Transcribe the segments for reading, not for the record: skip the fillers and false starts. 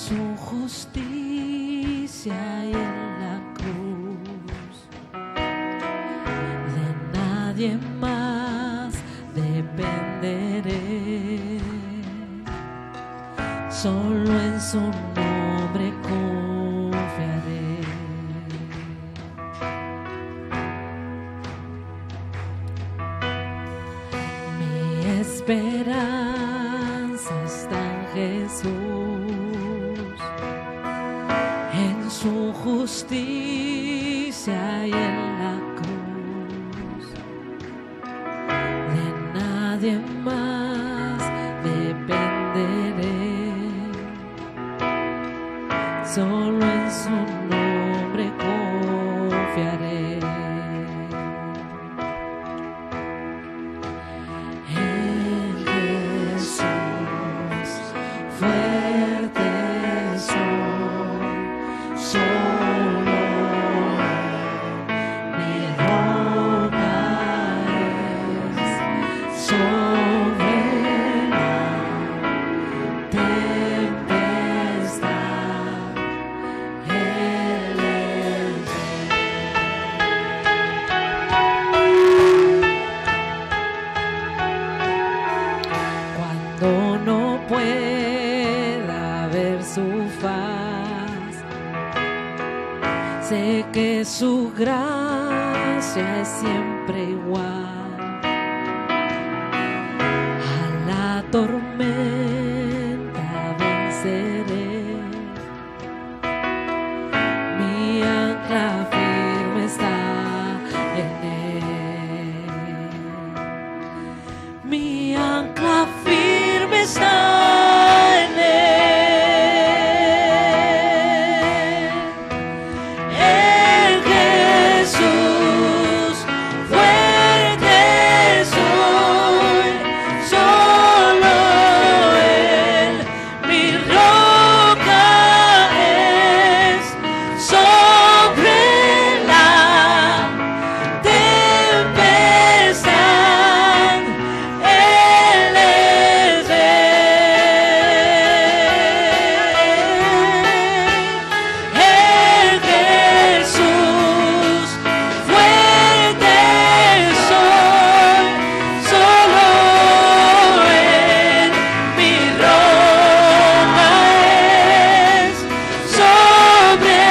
su justicia y en la cruz. De nadie más dependeré, solo en su nombre confiaré. Mi esperanza está en Jesús, en su justicia y en la cruz. De nadie más dependeré, solo en su nombre confiaré. En Jesús fuerte soy, solo mi roca es sobre la tempestad. Él es cuando no pueda ver su faz, sé que su gracia es siempre igual. A la tormenta venceré, mi ancla firme está en él. Mi ancla firme está en él. En Jesús fuerte soy, solo él mi roca es, sobre la tempestad. Él es en Jesús fuerte soy, solo él mi roca es, sobre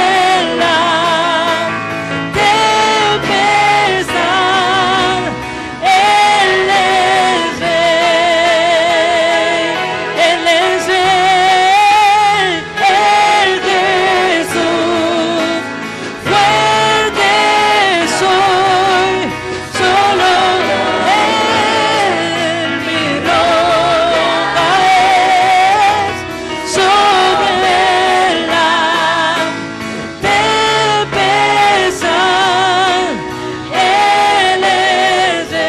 la tempestad. Él es rey, él es rey. En Jesús fuerte soy, solo él mi roca es, sobre la tempestad. Él es rey.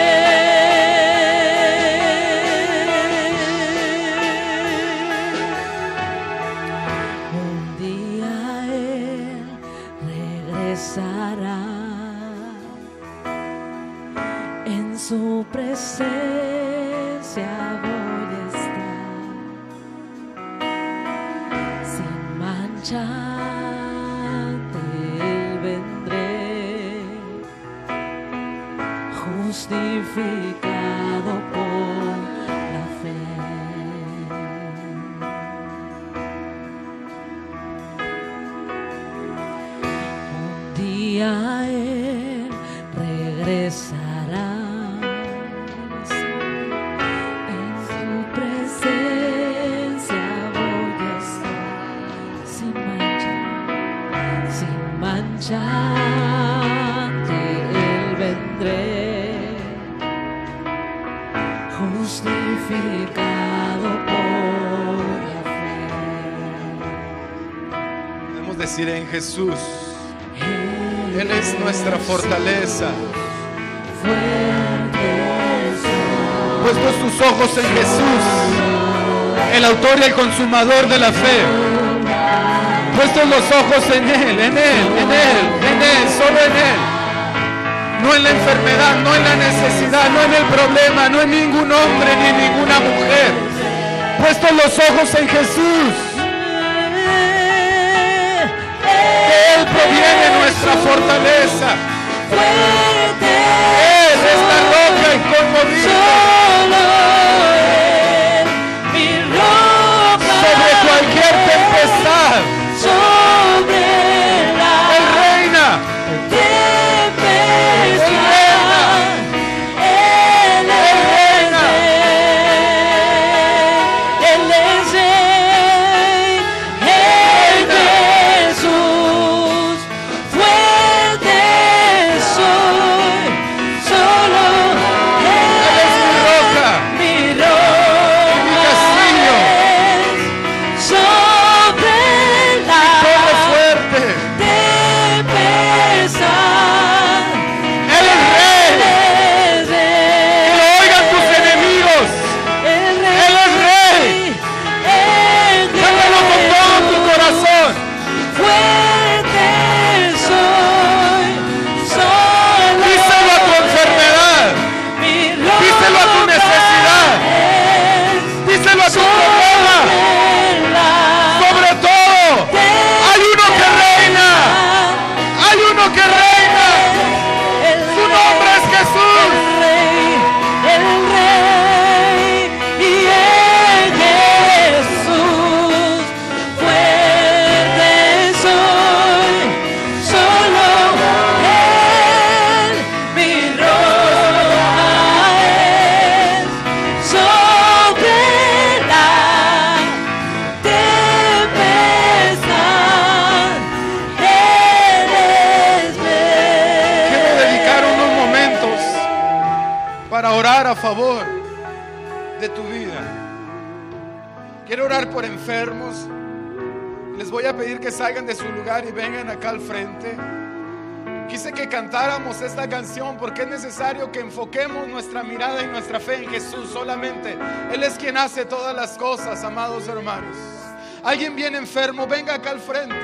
Un día él regresará, en su presencia voy a estar, sin mancha ante él vendré, justificado por la fe. Un día él regresará, en su presencia voy a estar, sin mancha ante él vendré, justificado por la fe. Podemos decir en Jesús, Él es nuestra fortaleza. Puestos tus ojos en Jesús, el autor y el consumador de la fe. Puestos los ojos en Él, en Él, en Él, en Él, solo en Él. No en la enfermedad, no en la necesidad, no en el problema, no en ningún hombre ni en ninguna mujer. Puestos los ojos en Jesús. De Él proviene nuestra fortaleza. Él es la roca inconmovible. Sobre cualquier tempestad. Él reina. A favor de tu vida. Quiero orar por enfermos. Les voy a pedir que salgan de su lugar y vengan acá al frente. Quise que cantáramos esta canción porque es necesario que enfoquemos nuestra mirada y nuestra fe en Jesús solamente. Él es quien hace todas las cosas, amados hermanos. Alguien viene enfermo, venga acá al frente.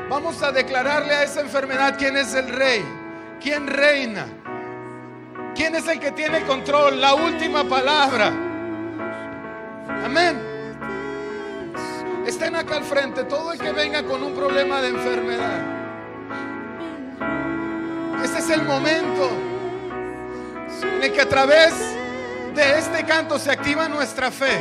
Vamos a declararle a esa enfermedad quién es el rey, quién reina, quién es el que tiene control, la última palabra. Amén. Estén acá al frente, todo el que venga con un problema de enfermedad. Este es el momento en el que a través de este canto se activa nuestra fe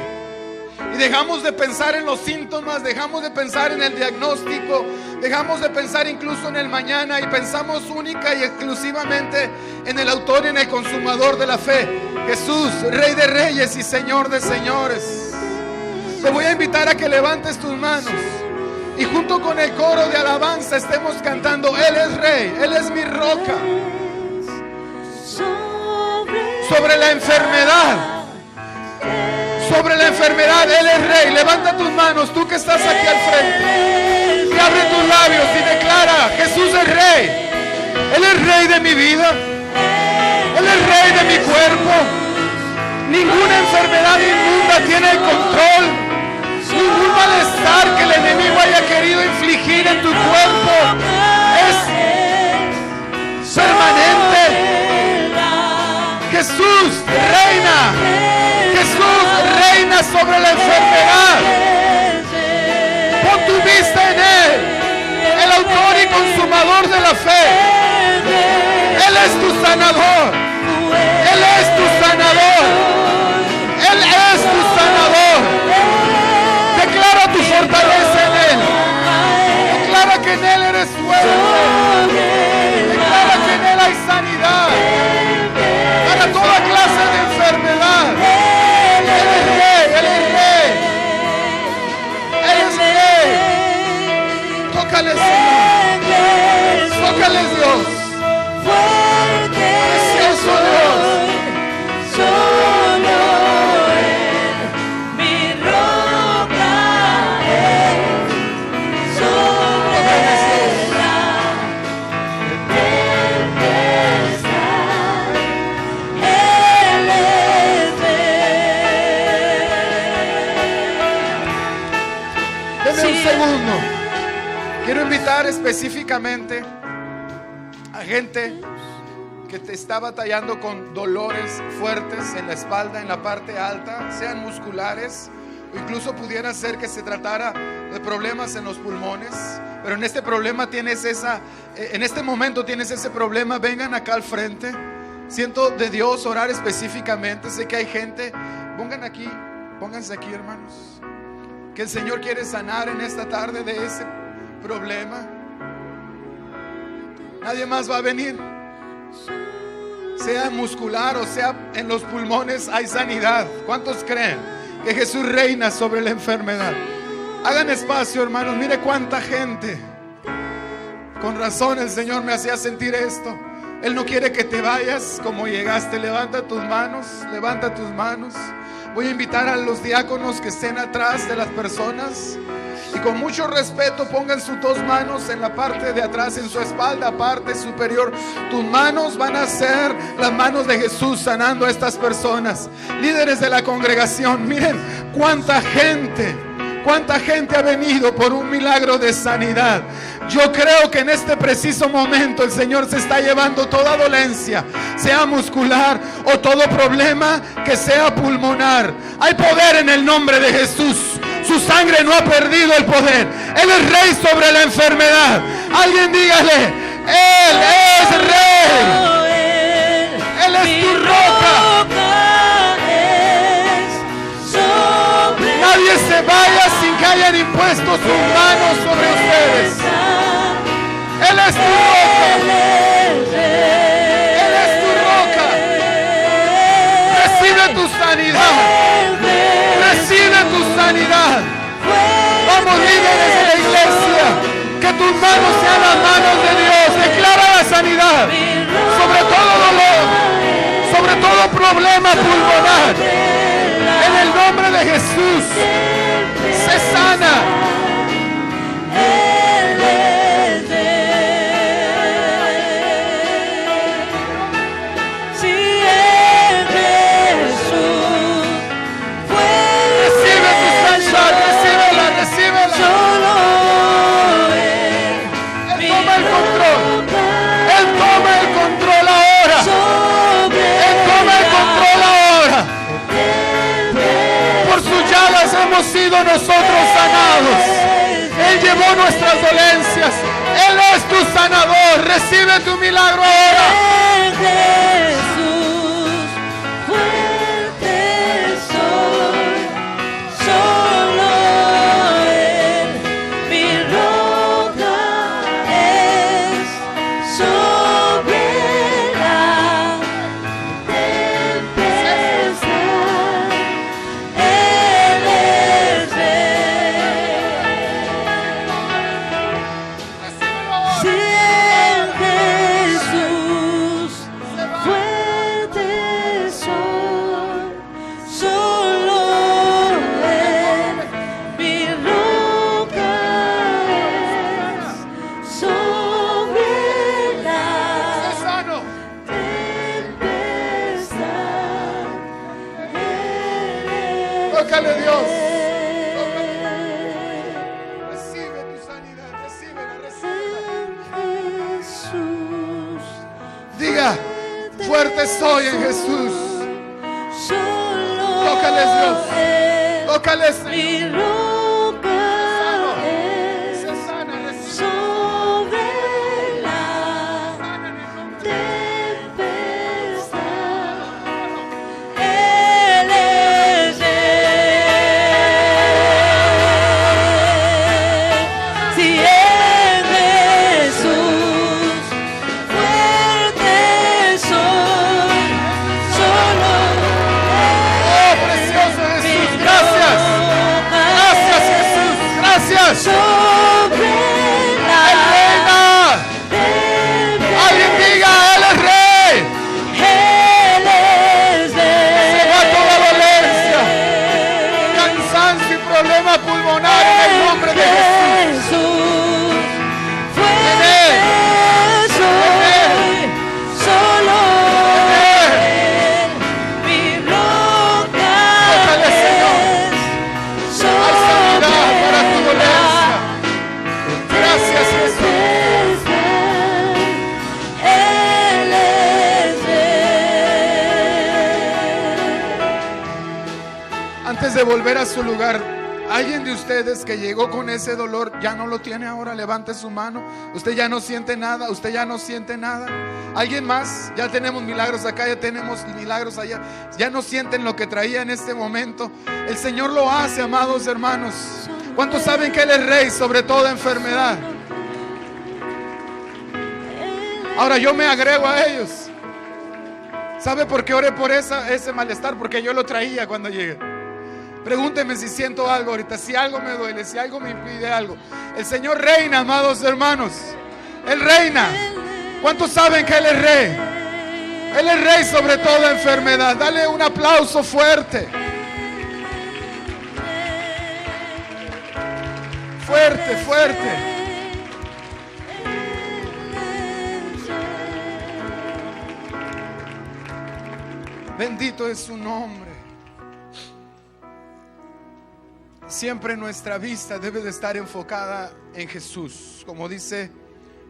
y dejamos de pensar en los síntomas, dejamos de pensar en el diagnóstico, dejamos de pensar incluso en el mañana y pensamos única y exclusivamente en el autor y en el consumador de la fe, Jesús, Rey de Reyes y Señor de Señores. Te voy a invitar a que levantes tus manos y junto con el coro de alabanza estemos cantando: Él es Rey, Él es mi roca. Sobre la enfermedad, Él es Rey. Levanta tus manos, tú que estás aquí al frente, y abre tus labios y declara: Jesús es Rey. Él es Rey de mi vida, Él es Rey de mi cuerpo. Ninguna enfermedad inmunda tiene el control. Ningún malestar que el enemigo haya querido infligir en tu cuerpo es permanente. Jesús reina. Jesús reina sobre la enfermedad. Pon tu vista en Él, el autor y consumador de la fe. Él es tu sanador. Él es tu sanador. Él es tu sanador. Declara tu fortaleza en Él. Declara que en Él eres fuerte. Declara que en Él hay sanidad para toda clase de enfermedad. Él es Rey, Él es Rey. Él es Rey. Tócale, Señor. Tócale, Dios. Precioso Dios. Segundo, quiero invitar específicamente a gente que te está batallando con dolores fuertes en la espalda, en la parte alta, sean musculares o incluso pudiera ser que se tratara de problemas en los pulmones, pero en este problema tienes en este momento tienes ese problema, vengan acá al frente. Siento de Dios orar específicamente. Sé que hay gente, pónganse aquí, hermanos, que el Señor quiere sanar en esta tarde de ese problema. Nadie más va a venir, sea muscular o sea en los pulmones, hay sanidad. ¿Cuántos creen que Jesús reina sobre la enfermedad? Hagan espacio, hermanos. Mire cuánta gente. Con razón el Señor me hacía sentir esto. Él no quiere que te vayas como llegaste. Levanta tus manos, levanta tus manos. Voy a invitar a los diáconos que estén atrás de las personas, y con mucho respeto pongan sus dos manos en la parte de atrás, en su espalda, parte superior. Tus manos van a ser las manos de Jesús sanando a estas personas. Líderes de la congregación, miren cuánta gente ha venido por un milagro de sanidad. Yo creo que en este preciso momento el Señor se está llevando toda dolencia, sea muscular o todo problema que sea pulmonar. Hay poder en el nombre de Jesús. Su sangre no ha perdido el poder. Él es rey sobre la enfermedad. Alguien dígale: Él es rey. Él es tu roca. Nadie se vaya sin que hayan impuesto sus manos sobre ustedes. Él es tu roca. Él es tu roca. Recibe tu sanidad. Recibe tu sanidad. Vamos, líderes de la iglesia, que tus manos sean las manos de Dios. Declara la sanidad sobre todo dolor, sobre todo problema pulmonar. En el nombre de Jesús se sana. Hemos sido nosotros sanados. Él llevó nuestras dolencias. Él es tu sanador. Recibe tu milagro ahora. Jesús, fuerte soy, solo Él, mi roca es sobre la tempestad. Tócale, Dios. Recibe tu sanidad. Recíbela. Jesús, diga: fuerte soy en Jesús. solo Tócales, Dios. Tócales, mi Señor. roca Se sana, recibe. sobre la tempestad. Él es rey. Si en Jesús fuerte soy, solo Oh, precioso Jesús, gracias. Gracias, Jesús, gracias. sobre Él la reina. Alguien diga: Él es rey. Él es Se va toda dolencia, cansancio y problema pulmonar en el nombre de Jesús. Jesús, En Él. fuerte soy, solo Él, mi roca Tócale, Señor. es Hay sanidad para tu sobre dolencia. la Gracias, Jesús. Él es rey. Antes de volver a su lugar, Alguien de ustedes que llegó con ese dolor ya no lo tiene ahora, levante su mano. Usted ya no siente nada, usted ya no siente nada. ¿Alguien más? Ya tenemos milagros acá, ya tenemos milagros allá. Ya no sienten lo que traía en este momento. El Señor lo hace, amados hermanos. ¿Cuántos saben que Él es rey sobre toda enfermedad? Ahora yo me agrego a ellos. ¿Sabe por qué oré por ese malestar? Porque yo lo traía cuando llegué. Pregúnteme si siento algo ahorita, si algo me duele, si algo me impide algo. El Señor reina, amados hermanos. Él reina. ¿Cuántos saben que Él es rey? Él es rey sobre toda enfermedad. Dale un aplauso fuerte. Fuerte, fuerte. Bendito es su nombre. Siempre nuestra vista debe de estar enfocada en Jesús. Como dice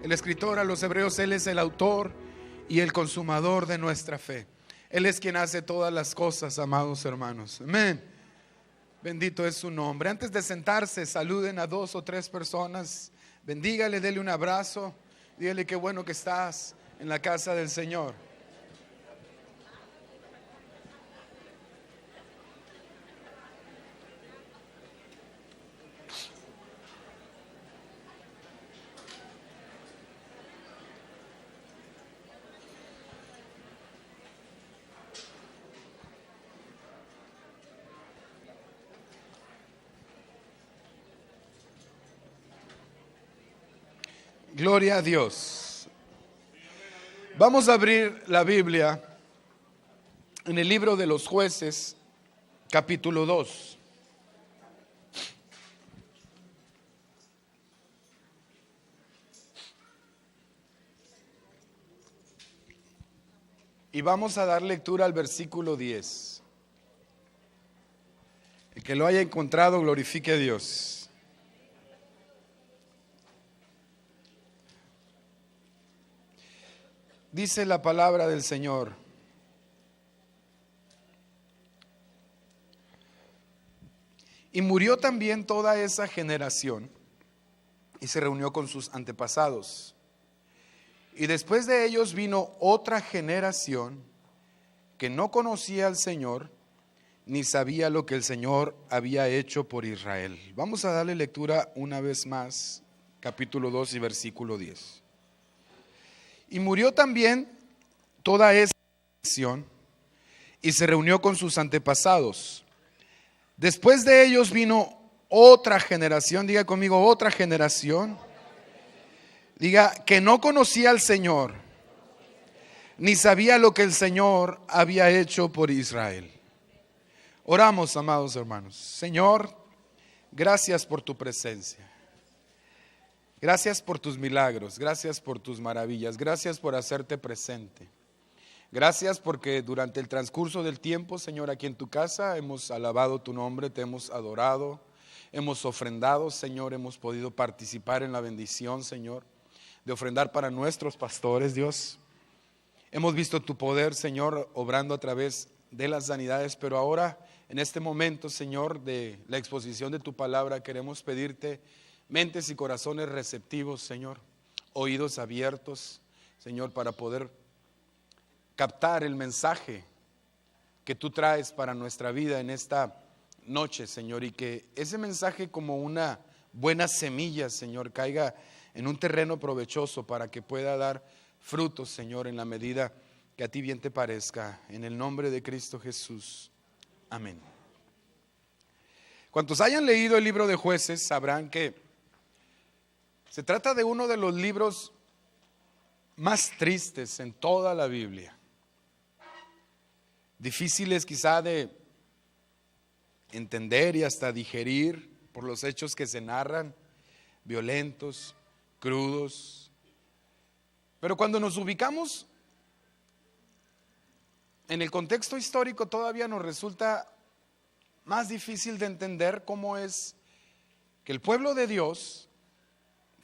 el escritor a los hebreos, Él es el autor y el consumador de nuestra fe. Él es quien hace todas las cosas, amados hermanos. Amén. Bendito es su nombre. Antes de sentarse, saluden a 2 o 3 personas. Bendígale, dele un abrazo. Dígale qué bueno que estás en la casa del Señor. Gloria a Dios. Vamos a abrir la Biblia en el libro de los Jueces, capítulo 2. Y vamos a dar lectura al versículo 10. El que lo haya encontrado, glorifique a Dios. Dice la palabra del Señor: y murió también toda esa generación y se reunió con sus antepasados. Y después de ellos vino otra generación que no conocía al Señor ni sabía lo que el Señor había hecho por Israel. Vamos a darle lectura una vez más, capítulo 2 y versículo 10. Y murió también toda esa generación y se reunió con sus antepasados. Después de ellos vino otra generación, diga conmigo, otra generación. Diga, que no conocía al Señor, ni sabía lo que el Señor había hecho por Israel. Oramos, amados hermanos. Señor, gracias por tu presencia. Gracias por tus milagros, gracias por tus maravillas, gracias por hacerte presente. Gracias porque durante el transcurso del tiempo, Señor, aquí en tu casa hemos alabado tu nombre, te hemos adorado, hemos ofrendado, Señor, hemos podido participar en la bendición, Señor, de ofrendar para nuestros pastores, Dios. Hemos visto tu poder, Señor, obrando a través de las sanidades, pero ahora, en este momento, Señor, de la exposición de tu palabra, queremos pedirte mentes y corazones receptivos, Señor, oídos abiertos, Señor, para poder captar el mensaje que tú traes para nuestra vida en esta noche, Señor, y que ese mensaje como una buena semilla, Señor, caiga en un terreno provechoso para que pueda dar frutos, Señor, en la medida que a ti bien te parezca, en el nombre de Cristo Jesús. Amén. Cuantos hayan leído el libro de Jueces sabrán que se trata de uno de los libros más tristes en toda la Biblia. Difíciles quizá de entender y hasta digerir por los hechos que se narran, violentos, crudos. Pero cuando nos ubicamos en el contexto histórico todavía nos resulta más difícil de entender cómo es que el pueblo de Dios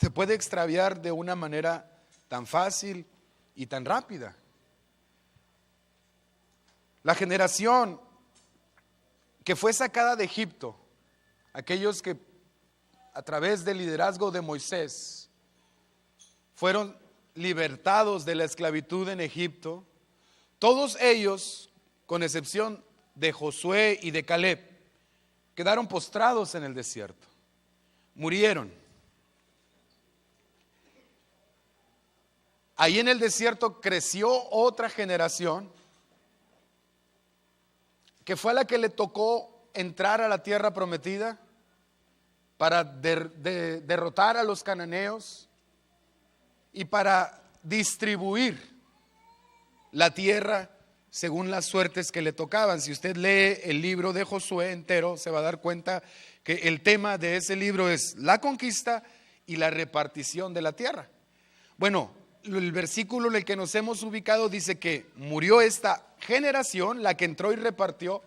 se puede extraviar de una manera tan fácil y tan rápida. La generación que fue sacada de Egipto aquellos que a través del liderazgo de Moisés fueron libertados de la esclavitud en Egipto, todos ellos, con excepción de Josué y de Caleb, quedaron postrados en el desierto, murieron. Ahí en el desierto creció otra generación que fue a la que le tocó entrar a la tierra prometida para derrotar a los cananeos y para distribuir la tierra según las suertes que le tocaban. Si usted lee el libro de Josué entero, se va a dar cuenta que el tema de ese libro es la conquista y la repartición de la tierra. Bueno, el versículo en el que nos hemos ubicado dice que murió esta generación, la que entró y repartió,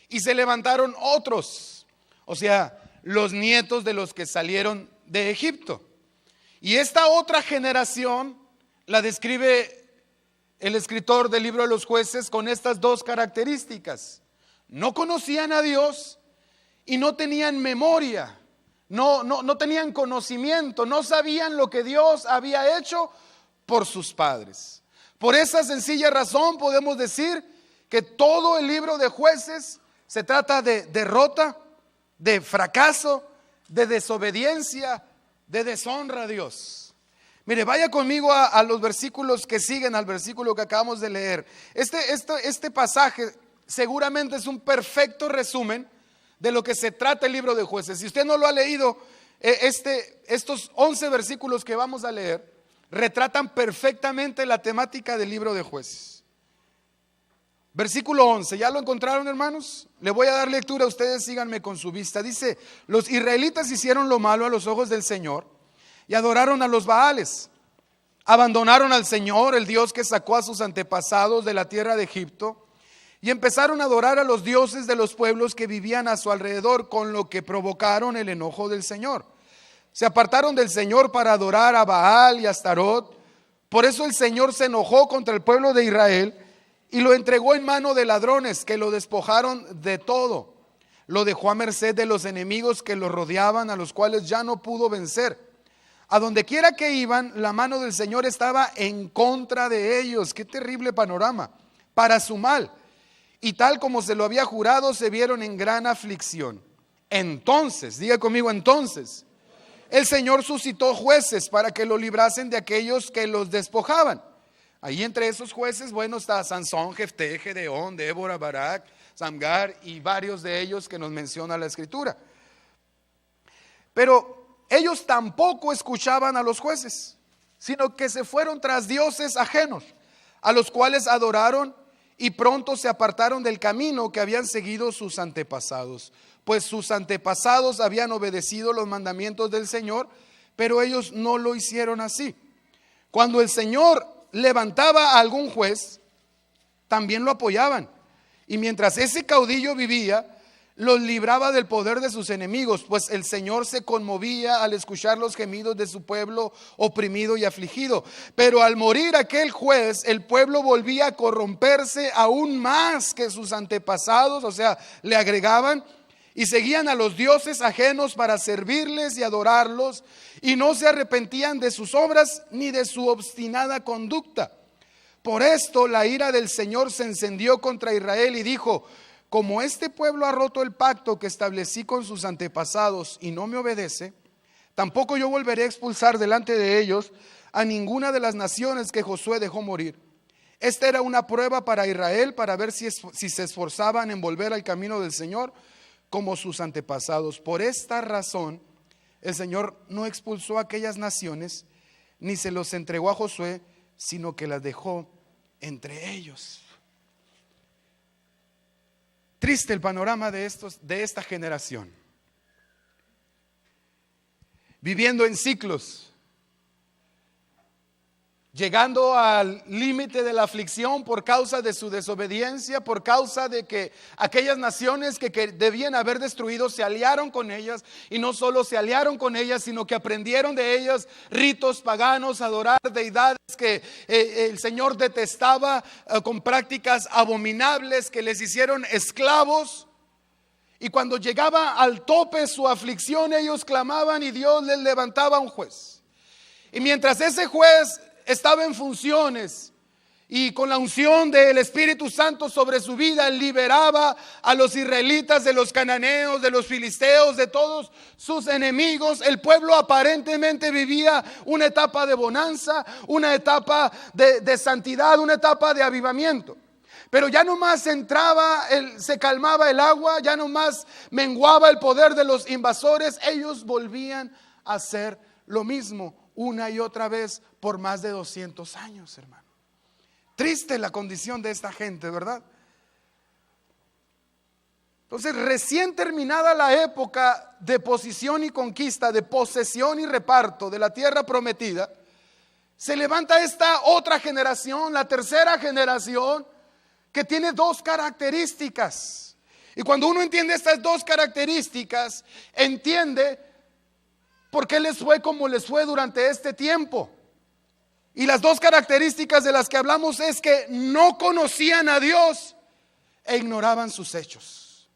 y se levantaron otros, o sea, los nietos de los que salieron de Egipto. Y esta otra generación la describe el escritor del libro de los Jueces con estas dos características: no conocían a Dios y no tenían memoria, no tenían conocimiento, no sabían lo que Dios había hecho por sus padres. Por esa sencilla razón podemos decir que todo el libro de Jueces se trata de derrota, de fracaso, de desobediencia, de deshonra a Dios. Mire, vaya conmigo a los versículos que siguen al versículo que acabamos de leer. Este pasaje seguramente es un perfecto resumen de lo que se trata el libro de Jueces. Si usted no lo ha leído, estos 11 versículos que vamos a leer retratan perfectamente la temática del libro de Jueces. Versículo 11, ¿ya lo encontraron, hermanos? Le voy a dar lectura, ustedes síganme con su vista. Dice: los israelitas hicieron lo malo a los ojos del Señor y adoraron a los Baales. Abandonaron al Señor, el Dios que sacó a sus antepasados de la tierra de Egipto, y empezaron a adorar a los dioses de los pueblos que vivían a su alrededor, con lo que provocaron el enojo del Señor. Se apartaron del Señor para adorar a Baal y a Astarot. Por eso el Señor se enojó contra el pueblo de Israel y lo entregó en mano de ladrones que lo despojaron de todo. Lo dejó a merced de los enemigos que lo rodeaban, a los cuales ya no pudo vencer. A donde quiera que iban, la mano del Señor estaba en contra de ellos. Qué terrible panorama, para su mal. Y tal como se lo había jurado, se vieron en gran aflicción. Entonces, diga conmigo, entonces el Señor suscitó jueces para que lo librasen de aquellos que los despojaban. Ahí entre esos jueces, bueno, está Sansón, Jefté, Gedeón, Débora, Barak, Samgar y varios de ellos que nos menciona la Escritura. Pero ellos tampoco escuchaban a los jueces, sino que se fueron tras dioses ajenos, a los cuales adoraron, y pronto se apartaron del camino que habían seguido sus antepasados. Pues sus antepasados habían obedecido los mandamientos del Señor, pero ellos no lo hicieron así. Cuando el Señor levantaba a algún juez, también lo apoyaban. Y mientras ese caudillo vivía, los libraba del poder de sus enemigos, pues el Señor se conmovía al escuchar los gemidos de su pueblo oprimido y afligido. Pero al morir aquel juez, el pueblo volvía a corromperse aún más que sus antepasados, o sea, le agregaban, y seguían a los dioses ajenos para servirles y adorarlos, y no se arrepentían de sus obras ni de su obstinada conducta. Por esto la ira del Señor se encendió contra Israel y dijo: como este pueblo ha roto el pacto que establecí con sus antepasados y no me obedece, tampoco yo volveré a expulsar delante de ellos a ninguna de las naciones que Josué dejó morir. Esta era una prueba para Israel, para ver si se esforzaban en volver al camino del Señor como sus antepasados. Por esta razón el Señor no expulsó a aquellas naciones ni se los entregó a Josué, sino que las dejó entre ellos. Triste el panorama de esta generación, viviendo en ciclos, llegando al límite de la aflicción por causa de su desobediencia, por causa de que aquellas naciones que debían haber destruido se aliaron con ellas, y no solo se aliaron con ellas, sino que aprendieron de ellas ritos paganos, adorar deidades que el Señor detestaba, con prácticas abominables que les hicieron esclavos. Y cuando llegaba al tope su aflicción, ellos clamaban y Dios les levantaba un juez. Y mientras ese juez estaba en funciones y con la unción del Espíritu Santo sobre su vida, liberaba a los israelitas de los cananeos, de los filisteos, de todos sus enemigos. El pueblo aparentemente vivía una etapa de bonanza, una etapa de santidad, una etapa de avivamiento. Pero ya nomás se calmaba el agua, ya nomás menguaba el poder de los invasores. Ellos volvían a hacer lo mismo una y otra vez por más de 200 años, hermano. Triste la condición de esta gente, ¿verdad? Entonces, recién terminada la época de posición y conquista, de posesión y reparto de la tierra prometida, se levanta esta otra generación, la tercera generación, que tiene dos características. Y cuando uno entiende estas dos características, entiende por qué les fue como les fue durante este tiempo. Y las dos características de las que hablamos es que no conocían a Dios e ignoraban sus hechos.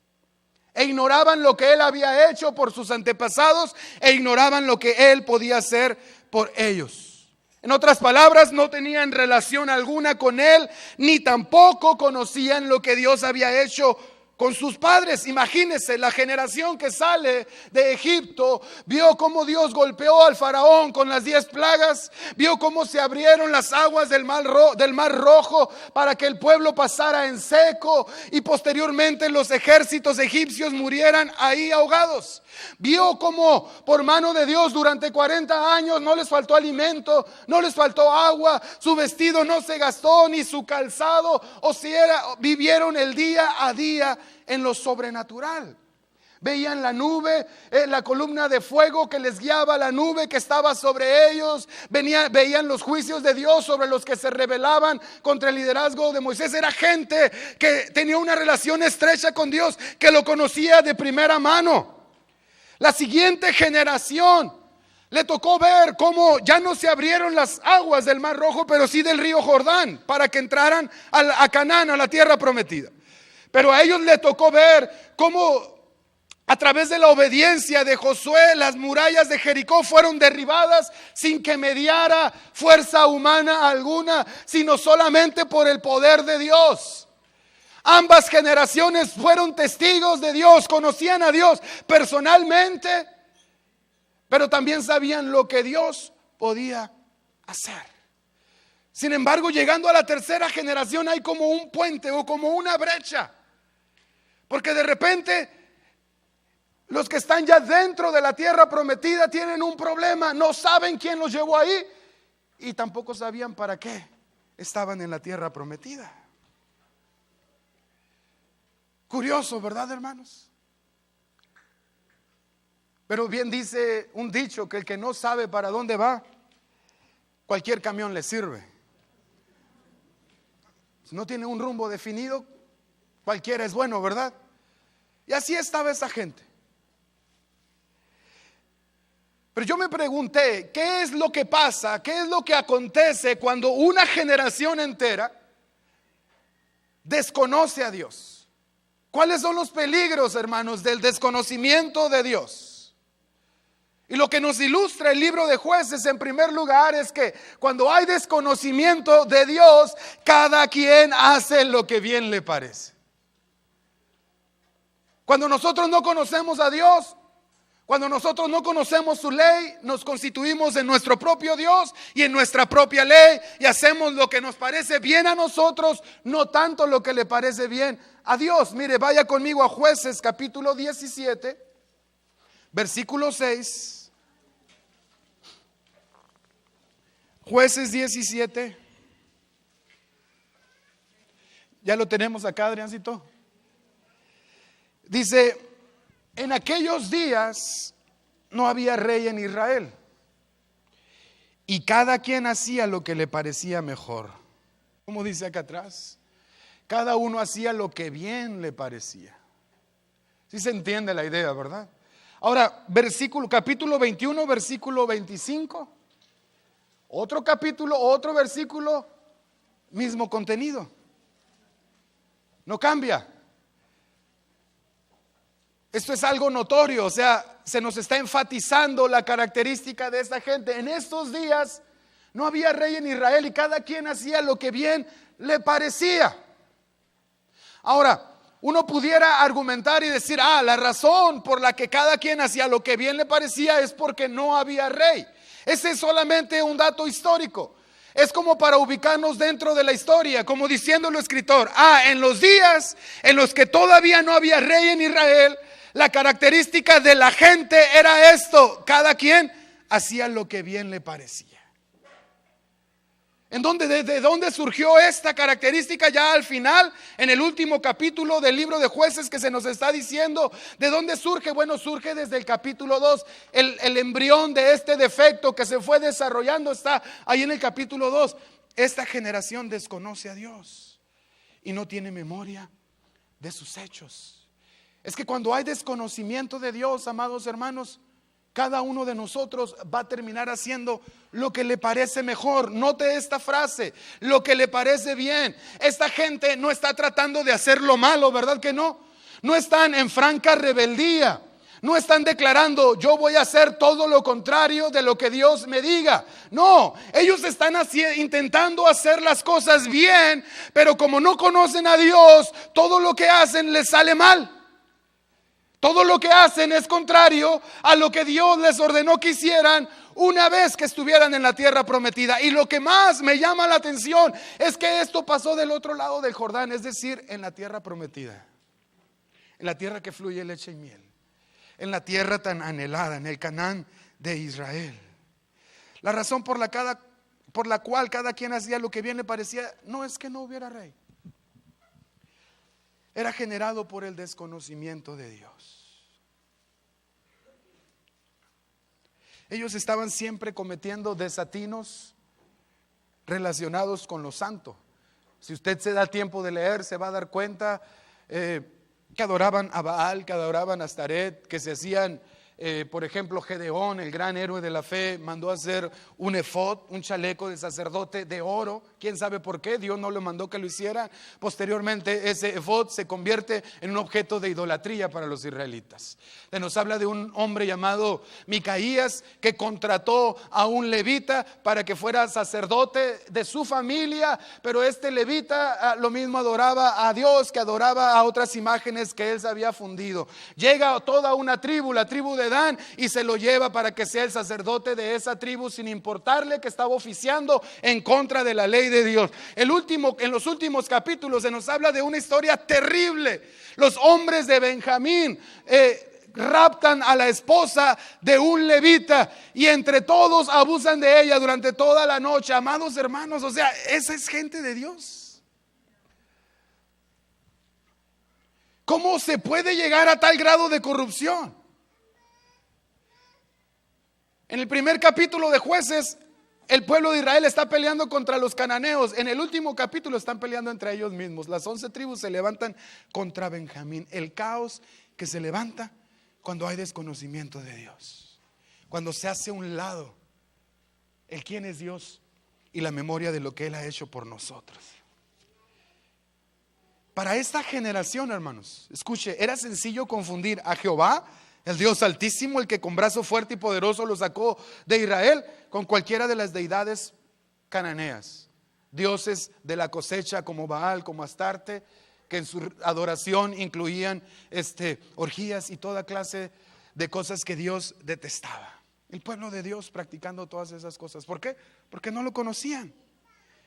E ignoraban lo que Él había hecho por sus antepasados e ignoraban lo que Él podía hacer por ellos. En otras palabras, no tenían relación alguna con Él, ni tampoco conocían lo que Dios había hecho con sus padres. Imagínense, la generación que sale de Egipto vio cómo Dios golpeó al faraón con las 10 plagas, vio cómo se abrieron las aguas del mar Rojo para que el pueblo pasara en seco y posteriormente los ejércitos egipcios murieran ahí ahogados. Vio cómo por mano de Dios durante 40 años no les faltó alimento, no les faltó agua, su vestido no se gastó ni su calzado, vivieron el día a día en lo sobrenatural. Veían la nube, la columna de fuego que les guiaba, la nube que estaba sobre ellos. Veían los juicios de Dios sobre los que se rebelaban contra el liderazgo de Moisés. Era gente que tenía una relación estrecha con Dios, que lo conocía de primera mano. La siguiente generación le tocó ver cómo ya no se abrieron las aguas del Mar Rojo, pero sí del río Jordán, para que entraran a Canaán, a la tierra prometida. Pero a ellos le tocó ver cómo a través de la obediencia de Josué las murallas de Jericó fueron derribadas sin que mediara fuerza humana alguna, sino solamente por el poder de Dios. Ambas generaciones fueron testigos de Dios, conocían a Dios personalmente, pero también sabían lo que Dios podía hacer. Sin embargo, llegando a la tercera generación hay como un puente o como una brecha, porque de repente los que están ya dentro de la tierra prometida tienen un problema, no saben quién los llevó ahí y tampoco sabían para qué estaban en la tierra prometida. Curioso, ¿verdad, hermanos? Pero bien dice un dicho que el que no sabe para dónde va, cualquier camión le sirve. Si no tiene un rumbo definido, cualquiera es bueno, ¿verdad? Y así estaba esa gente. Pero yo me pregunté, ¿qué es lo que pasa? ¿Qué es lo que acontece cuando una generación entera desconoce a Dios? ¿Cuáles son los peligros, hermanos, del desconocimiento de Dios? Y lo que nos ilustra el libro de Jueces en primer lugar es que cuando hay desconocimiento de Dios, cada quien hace lo que bien le parece. Cuando nosotros no conocemos a Dios, cuando nosotros no conocemos su ley, nos constituimos en nuestro propio Dios y en nuestra propia ley y hacemos lo que nos parece bien a nosotros, no tanto lo que le parece bien a Dios. Mire, vaya conmigo a Jueces capítulo 17, versículo 6. Jueces 17. Ya lo tenemos acá, Adriancito. Dice: en aquellos días no había rey en Israel y cada quien hacía lo que le parecía mejor. ¿Cómo dice acá atrás? Cada uno hacía lo que bien le parecía. Sí se entiende la idea, ¿verdad? Ahora, capítulo 21, versículo 25. Otro capítulo, otro versículo, mismo contenido. No cambia. Esto es algo notorio, o sea, se nos está enfatizando la característica de esta gente. En estos días no había rey en Israel y cada quien hacía lo que bien le parecía. Ahora, uno pudiera argumentar y decir, la razón por la que cada quien hacía lo que bien le parecía es porque no había rey. Ese es solamente un dato histórico. Es como para ubicarnos dentro de la historia, como diciendo el escritor, en los días en los que todavía no había rey en Israel, la característica de la gente era esto: cada quien hacía lo que bien le parecía. ¿De dónde surgió esta característica? Ya al final, en el último capítulo del libro de Jueces, que se nos está diciendo de dónde surge. Bueno, surge desde el capítulo 2. El embrión de este defecto que se fue desarrollando está ahí en el capítulo 2. Esta generación desconoce a Dios y no tiene memoria de sus hechos. Es que cuando hay desconocimiento de Dios, amados hermanos, cada uno de nosotros va a terminar haciendo lo que le parece mejor. Note esta frase: lo que le parece bien. Esta gente no está tratando de hacer lo malo, ¿verdad que no? No están en franca rebeldía. No están declarando, yo voy a hacer todo lo contrario de lo que Dios me diga. No, ellos están intentando hacer las cosas bien, pero como no conocen a Dios, todo lo que hacen les sale mal. Todo lo que hacen es contrario a lo que Dios les ordenó que hicieran una vez que estuvieran en la tierra prometida. Y lo que más me llama la atención es que esto pasó del otro lado del Jordán, es decir, en la tierra prometida, en la tierra que fluye leche y miel, en la tierra tan anhelada, en el Canaán de Israel. La razón por la cual cada quien hacía lo que bien le parecía no es que no hubiera rey. Era generado por el desconocimiento de Dios. Ellos estaban siempre cometiendo desatinos relacionados con lo santo. Si usted se da tiempo de leer, se va a dar cuenta que adoraban a Baal, que adoraban a Astaret, que se hacían, por ejemplo, Gedeón, el gran héroe de la fe, mandó a hacer un efod, un chaleco de sacerdote de oro. ¿Quién sabe por qué? Dios no le mandó que lo hiciera. Posteriormente ese efod se convierte en un objeto de idolatría para los israelitas. Nos habla de un hombre llamado Micaías que contrató a un levita para que fuera sacerdote de su familia, pero este levita lo mismo adoraba a Dios que adoraba a otras imágenes que él se había fundido. Llega toda una tribu, la tribu de Dan, y se lo lleva para que sea el sacerdote de esa tribu, sin importarle que estaba oficiando en contra de la ley de Dios. En los últimos capítulos se nos habla de una historia terrible. Los hombres de Benjamín raptan a la esposa de un levita y entre todos abusan de ella durante toda la noche. Amados hermanos, o sea, esa es gente de Dios. ¿Cómo se puede llegar a tal grado de corrupción? En el primer capítulo de Jueces, el pueblo de Israel está peleando contra los cananeos. En el último capítulo están peleando entre ellos mismos. Las 11 tribus se levantan contra Benjamín. El caos que se levanta cuando hay desconocimiento de Dios, cuando se hace a un lado el quién es Dios y la memoria de lo que Él ha hecho por nosotros. Para esta generación, hermanos, escuche, era sencillo confundir a Jehová, el Dios altísimo, el que con brazo fuerte y poderoso lo sacó de Israel, con cualquiera de las deidades cananeas, dioses de la cosecha como Baal, como Astarte, que en su adoración incluían orgías y toda clase de cosas que Dios detestaba. El pueblo de Dios practicando todas esas cosas. ¿Por qué? Porque no lo conocían.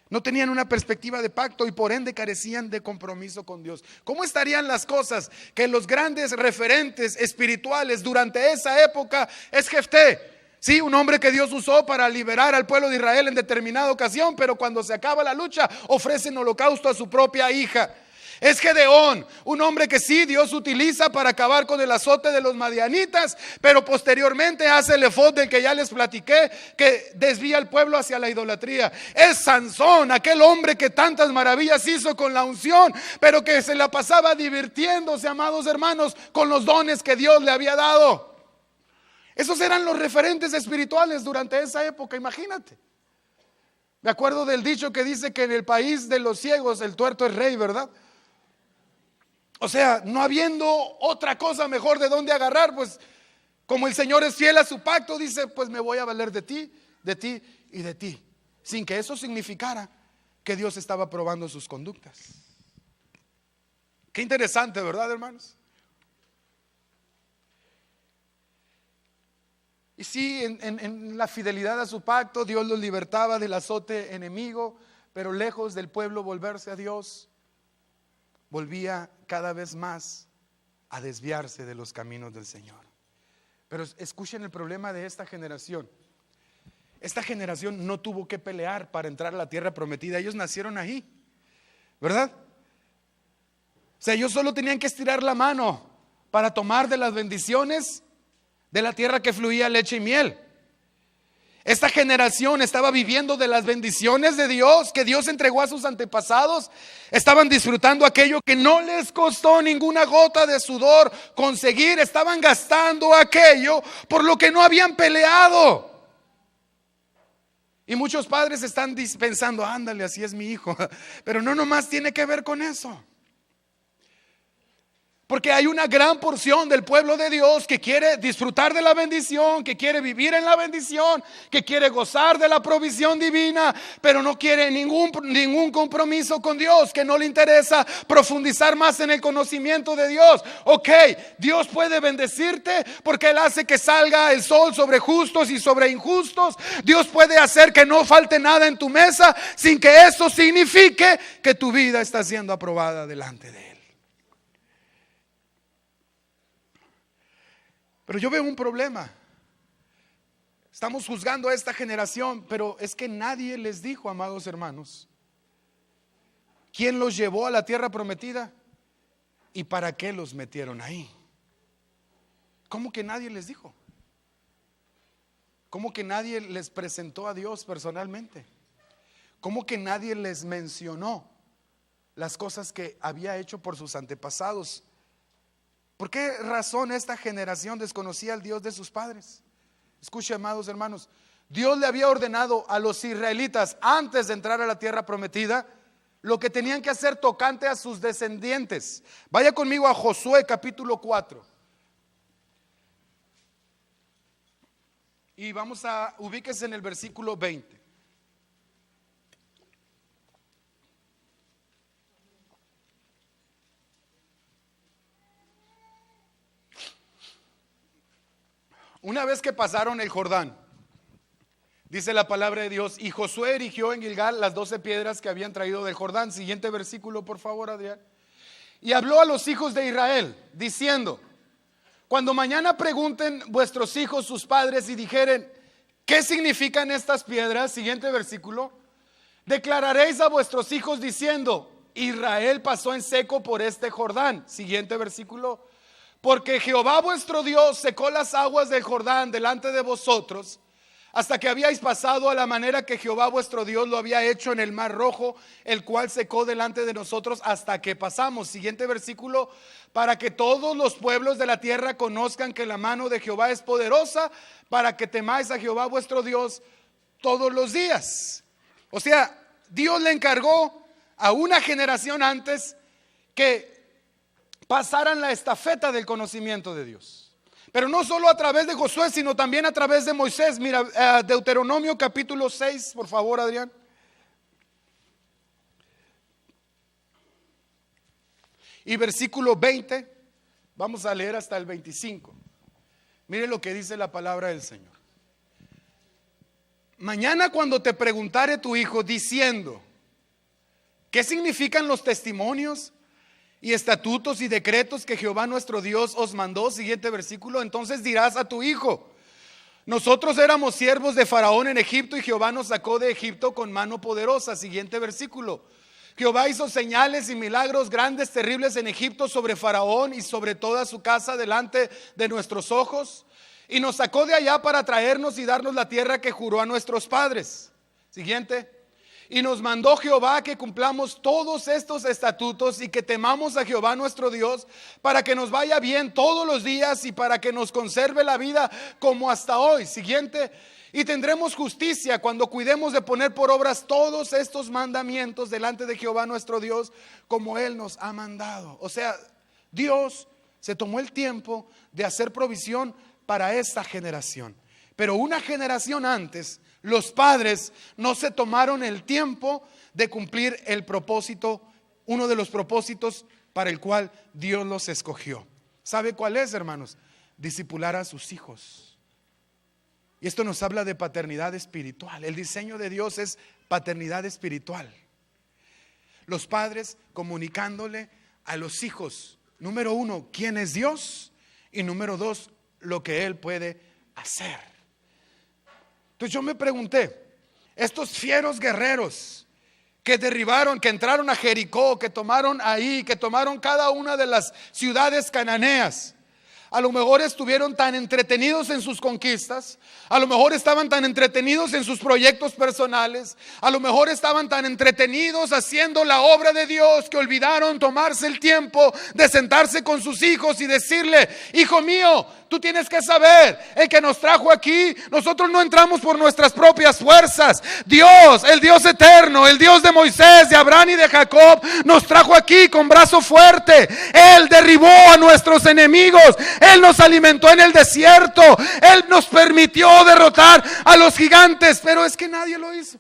No tenían una perspectiva de pacto y por ende carecían de compromiso con Dios. ¿Cómo estarían las cosas que los grandes referentes espirituales durante esa época es Jefté? Sí, un hombre que Dios usó para liberar al pueblo de Israel en determinada ocasión, pero cuando se acaba la lucha ofrece en holocausto a su propia hija. Es Gedeón, un hombre que sí Dios utiliza para acabar con el azote de los madianitas, pero posteriormente hace el efod del que ya les platiqué, que desvía al pueblo hacia la idolatría. Es Sansón, aquel hombre que tantas maravillas hizo con la unción, pero que se la pasaba divirtiéndose, amados hermanos, con los dones que Dios le había dado. Esos eran los referentes espirituales durante esa época, imagínate. Me acuerdo del dicho que dice que en el país de los ciegos el tuerto es rey, ¿verdad? O sea, no habiendo otra cosa mejor de dónde agarrar, pues como el Señor es fiel a su pacto, dice, pues me voy a valer de ti y de ti. Sin que eso significara que Dios estaba probando sus conductas. Qué interesante, ¿verdad, hermanos? Y sí, en la fidelidad a su pacto, Dios los libertaba del azote enemigo, pero lejos del pueblo volverse a Dios, volvía cada vez más a desviarse de los caminos del Señor. Pero escuchen el problema de esta generación. Esta generación no tuvo que pelear para entrar a la tierra prometida. Ellos nacieron ahí, ¿verdad? O sea, ellos solo tenían que estirar la mano para tomar de las bendiciones de la tierra que fluía leche y miel. Esta generación estaba viviendo de las bendiciones de Dios que Dios entregó a sus antepasados. Estaban disfrutando aquello que no les costó ninguna gota de sudor conseguir. Estaban gastando aquello por lo que no habían peleado. Y muchos padres están pensando, ándale, así es mi hijo. Pero no nomás tiene que ver con eso. Porque hay una gran porción del pueblo de Dios que quiere disfrutar de la bendición, que quiere vivir en la bendición, que quiere gozar de la provisión divina, pero no quiere ningún compromiso con Dios, que no le interesa profundizar más en el conocimiento de Dios. Ok, Dios puede bendecirte porque Él hace que salga el sol sobre justos y sobre injustos. Dios puede hacer que no falte nada en tu mesa sin que eso signifique que tu vida está siendo aprobada delante de Él. Pero yo veo un problema. Estamos juzgando a esta generación, pero es que nadie les dijo, amados hermanos, quién los llevó a la tierra prometida y para qué los metieron ahí. ¿Cómo que nadie les dijo? ¿Cómo que nadie les presentó a Dios personalmente? ¿Cómo que nadie les mencionó las cosas que había hecho por sus antepasados? ¿Por qué razón esta generación desconocía al Dios de sus padres? Escuche, amados hermanos, Dios le había ordenado a los israelitas antes de entrar a la tierra prometida lo que tenían que hacer tocante a sus descendientes. Vaya conmigo a Josué capítulo 4. Y ubíquese en el versículo 20. Una vez que pasaron el Jordán, dice la palabra de Dios, y Josué erigió en Gilgal las 12 piedras que habían traído del Jordán. Siguiente versículo, por favor, Adrián. Y habló a los hijos de Israel, diciendo, cuando mañana pregunten vuestros hijos sus padres y dijeren, ¿qué significan estas piedras? Siguiente versículo. Declararéis a vuestros hijos diciendo, Israel pasó en seco por este Jordán. Siguiente versículo. Porque Jehová vuestro Dios secó las aguas del Jordán delante de vosotros, hasta que habíais pasado a la manera que Jehová vuestro Dios lo había hecho en el mar rojo, el cual secó delante de nosotros hasta que pasamos. Siguiente versículo. Para que todos los pueblos de la tierra conozcan que la mano de Jehová es poderosa, para que temáis a Jehová vuestro Dios todos los días. O sea, Dios le encargó a una generación antes que pasaran la estafeta del conocimiento de Dios. Pero no solo a través de Josué, sino también a través de Moisés. Mira, Deuteronomio capítulo 6, por favor, Adrián. Y versículo 20, vamos a leer hasta el 25. Mire lo que dice la palabra del Señor. Mañana cuando te preguntare tu hijo diciendo, ¿qué significan los testimonios y estatutos y decretos que Jehová nuestro Dios os mandó? Siguiente versículo. Entonces dirás a tu hijo, nosotros éramos siervos de Faraón en Egipto y Jehová nos sacó de Egipto con mano poderosa. Siguiente versículo. Jehová hizo señales y milagros grandes, terribles en Egipto sobre Faraón y sobre toda su casa delante de nuestros ojos. Y nos sacó de allá para traernos y darnos la tierra que juró a nuestros padres. Siguiente. Y nos mandó Jehová que cumplamos todos estos estatutos y que temamos a Jehová nuestro Dios para que nos vaya bien todos los días y para que nos conserve la vida como hasta hoy. Siguiente. Y tendremos justicia cuando cuidemos de poner por obras todos estos mandamientos delante de Jehová nuestro Dios como Él nos ha mandado. O sea, Dios se tomó el tiempo de hacer provisión para esta generación. Pero una generación antes, los padres no se tomaron el tiempo de cumplir el propósito, uno de los propósitos para el cual Dios los escogió. ¿Sabe cuál es, hermanos? Discipular a sus hijos. Y esto nos habla de paternidad espiritual. El diseño de Dios es paternidad espiritual. Los padres comunicándole a los hijos, número uno, quién es Dios, y número dos, lo que Él puede hacer. Entonces yo me pregunté, estos fieros guerreros que derribaron, que entraron a Jericó, que tomaron ahí, que tomaron cada una de las ciudades cananeas, a lo mejor estuvieron tan entretenidos en sus conquistas, a lo mejor estaban tan entretenidos en sus proyectos personales, a lo mejor estaban tan entretenidos haciendo la obra de Dios que olvidaron tomarse el tiempo de sentarse con sus hijos y decirle: hijo mío, tú tienes que saber, el que nos trajo aquí, nosotros no entramos por nuestras propias fuerzas. Dios, el Dios eterno, el Dios de Moisés, de Abraham y de Jacob, nos trajo aquí con brazo fuerte. Él derribó a nuestros enemigos. Él nos alimentó en el desierto. Él nos permitió derrotar a los gigantes, pero es que nadie lo hizo.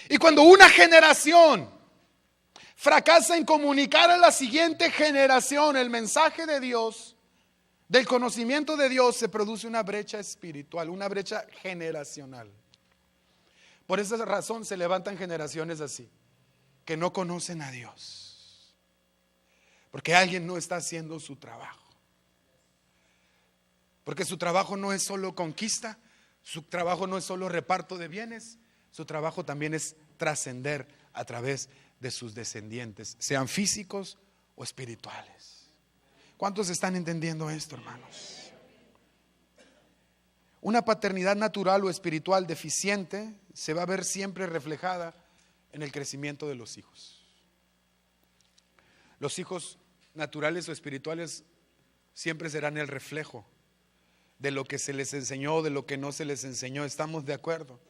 Y cuando una generación fracasa en comunicar a la siguiente generación el mensaje de Dios, del conocimiento de Dios, se produce una brecha espiritual, una brecha generacional. Por esa razón se levantan generaciones así, que no conocen a Dios. Porque alguien no está haciendo su trabajo. Porque su trabajo no es solo conquista, su trabajo no es solo reparto de bienes, su trabajo también es trascender a través de sus descendientes, sean físicos o espirituales. ¿Cuántos están entendiendo esto, hermanos? Una paternidad natural o espiritual deficiente se va a ver siempre reflejada en el crecimiento de los hijos. Los hijos naturales o espirituales siempre serán el reflejo de lo que se les enseñó, de lo que no se les enseñó. ¿Estamos de acuerdo?